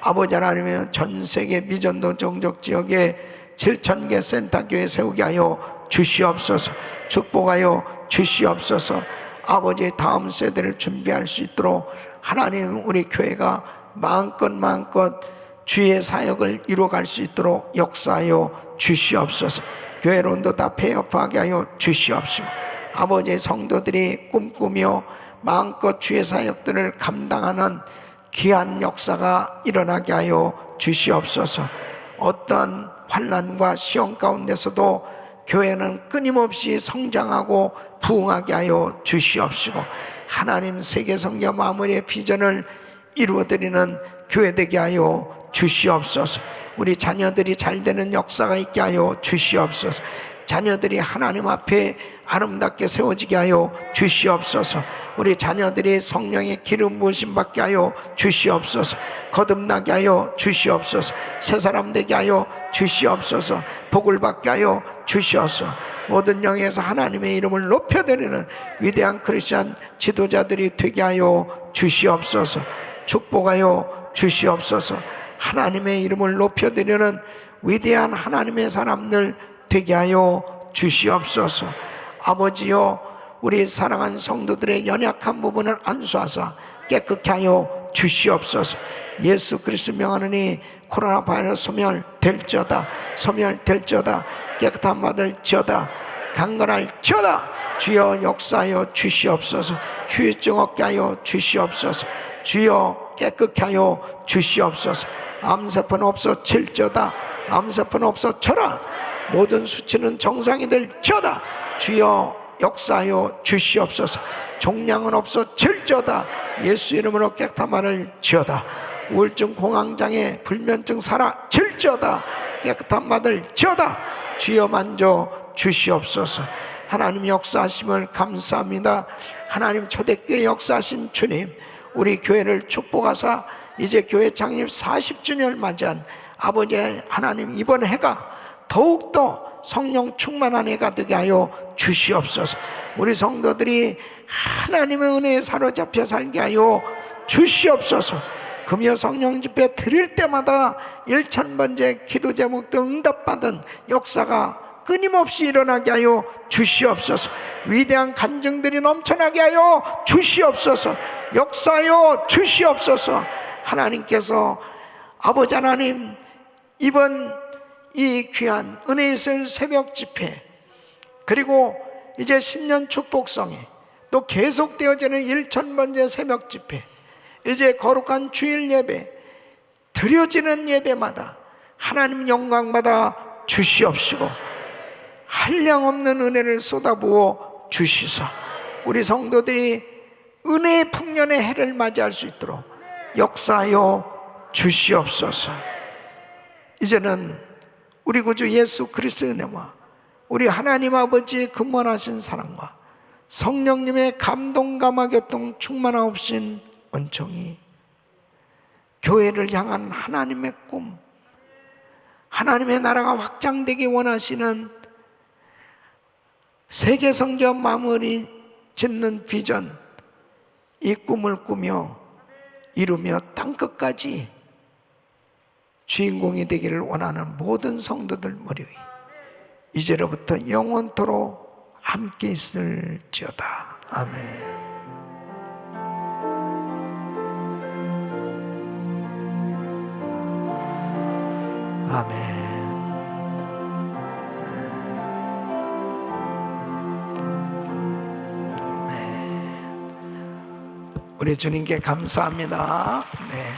아버지 하나님, 전 세계 미전도 종족 지역에 7,000개 센터교회 세우게 하여 주시옵소서. 축복하여 주시옵소서. 아버지의 다음 세대를 준비할 수 있도록 하나님, 우리 교회가 마음껏 주의 사역을 이루어갈 수 있도록 역사하여 주시옵소서. 교회론도 다 폐업하게 하여 주시옵시고 아버지의 성도들이 꿈꾸며 마음껏 주의 사역들을 감당하는 귀한 역사가 일어나게 하여 주시옵소서. 어떤 환난과 시험 가운데서도 교회는 끊임없이 성장하고 부흥하게 하여 주시옵시고 하나님, 세계 선교 마무리의 비전을 이루어드리는 교회 되게 하여 주시옵소서. 우리 자녀들이 잘 되는 역사가 있게 하여 주시옵소서. 자녀들이 하나님 앞에 아름답게 세워지게 하여 주시옵소서. 우리 자녀들이 성령의 기름 부으심 받게 하여 주시옵소서. 거듭나게 하여 주시옵소서. 새 사람 되게 하여 주시옵소서. 복을 받게 하여 주시옵소서. 모든 영에서 하나님의 이름을 높여드리는 위대한 크리스찬 지도자들이 되게 하여 주시옵소서. 축복하여 주시옵소서. 하나님의 이름을 높여드리는 위대한 하나님의 사람들 되게 하여 주시옵소서. 아버지여, 우리 사랑하는 성도들의 연약한 부분을 안수하사 깨끗게 하여 주시옵소서. 예수 그리스도 명하노니 코로나 바이러스 소멸될지어다. 소멸될지어다. 깨끗한 받을지어다. 강건할지어다. 주여 역사하여 주시옵소서. 후유증 없게 하여 주시옵소서. 주여 깨끗게 하여 주시옵소서. 암세포는 없어질지어다. 암세포는 없어져라. 모든 수치는 정상이 될지어다. 주여 역사하여 주시옵소서. 종량은 없어질지어다. 예수 이름으로 깨끗한 말을 지어다. 우울증, 공황장애, 불면증 사라질지어다. 깨끗한 말을 지어다. 주여 만져 주시옵소서. 하나님 역사하심을 감사합니다. 하나님 초대교회 역사하신 주님, 우리 교회를 축복하사 이제 교회 창립 40주년을 맞이한 아버지 하나님, 이번 해가 더욱더 성령 충만한 해가 되게 하여 주시옵소서. 우리 성도들이 하나님의 은혜에 사로잡혀 살게 하여 주시옵소서. 금요 성령 집회 드릴 때마다 1000번째 기도 제목 등 응답받은 역사가 끊임없이 일어나게 하여 주시옵소서. 위대한 간증들이 넘쳐나게 하여 주시옵소서. 역사하여 주시옵소서. 하나님께서 아버지 하나님, 이번 이 귀한 은혜 있을 새벽 집회, 그리고 이제 신년 축복성회, 또 계속되어지는 1000번째 새벽 집회, 이제 거룩한 주일 예배, 드려지는 예배마다 하나님 영광받아 주시옵시고 한량없는 은혜를 쏟아부어 주시소. 우리 성도들이 은혜의 풍년의 해를 맞이할 수 있도록 역사하여 주시옵소서. 이제는 우리 구주 예수 그리스도의 은혜와 우리 하나님 아버지의 근본하신 사랑과 성령님의 감동 감화 교통 충만하옵신 은총이 교회를 향한 하나님의 꿈, 하나님의 나라가 확장되기 원하시는 세계 성전 마무리 짓는 비전, 이 꿈을 꾸며 이루며 땅끝까지 주인공이 되기를 원하는 모든 성도들 머리 위에 이제로부터 영원토록 함께 있을지어다. 아멘. 아멘. 우리 주님께 감사합니다. 네.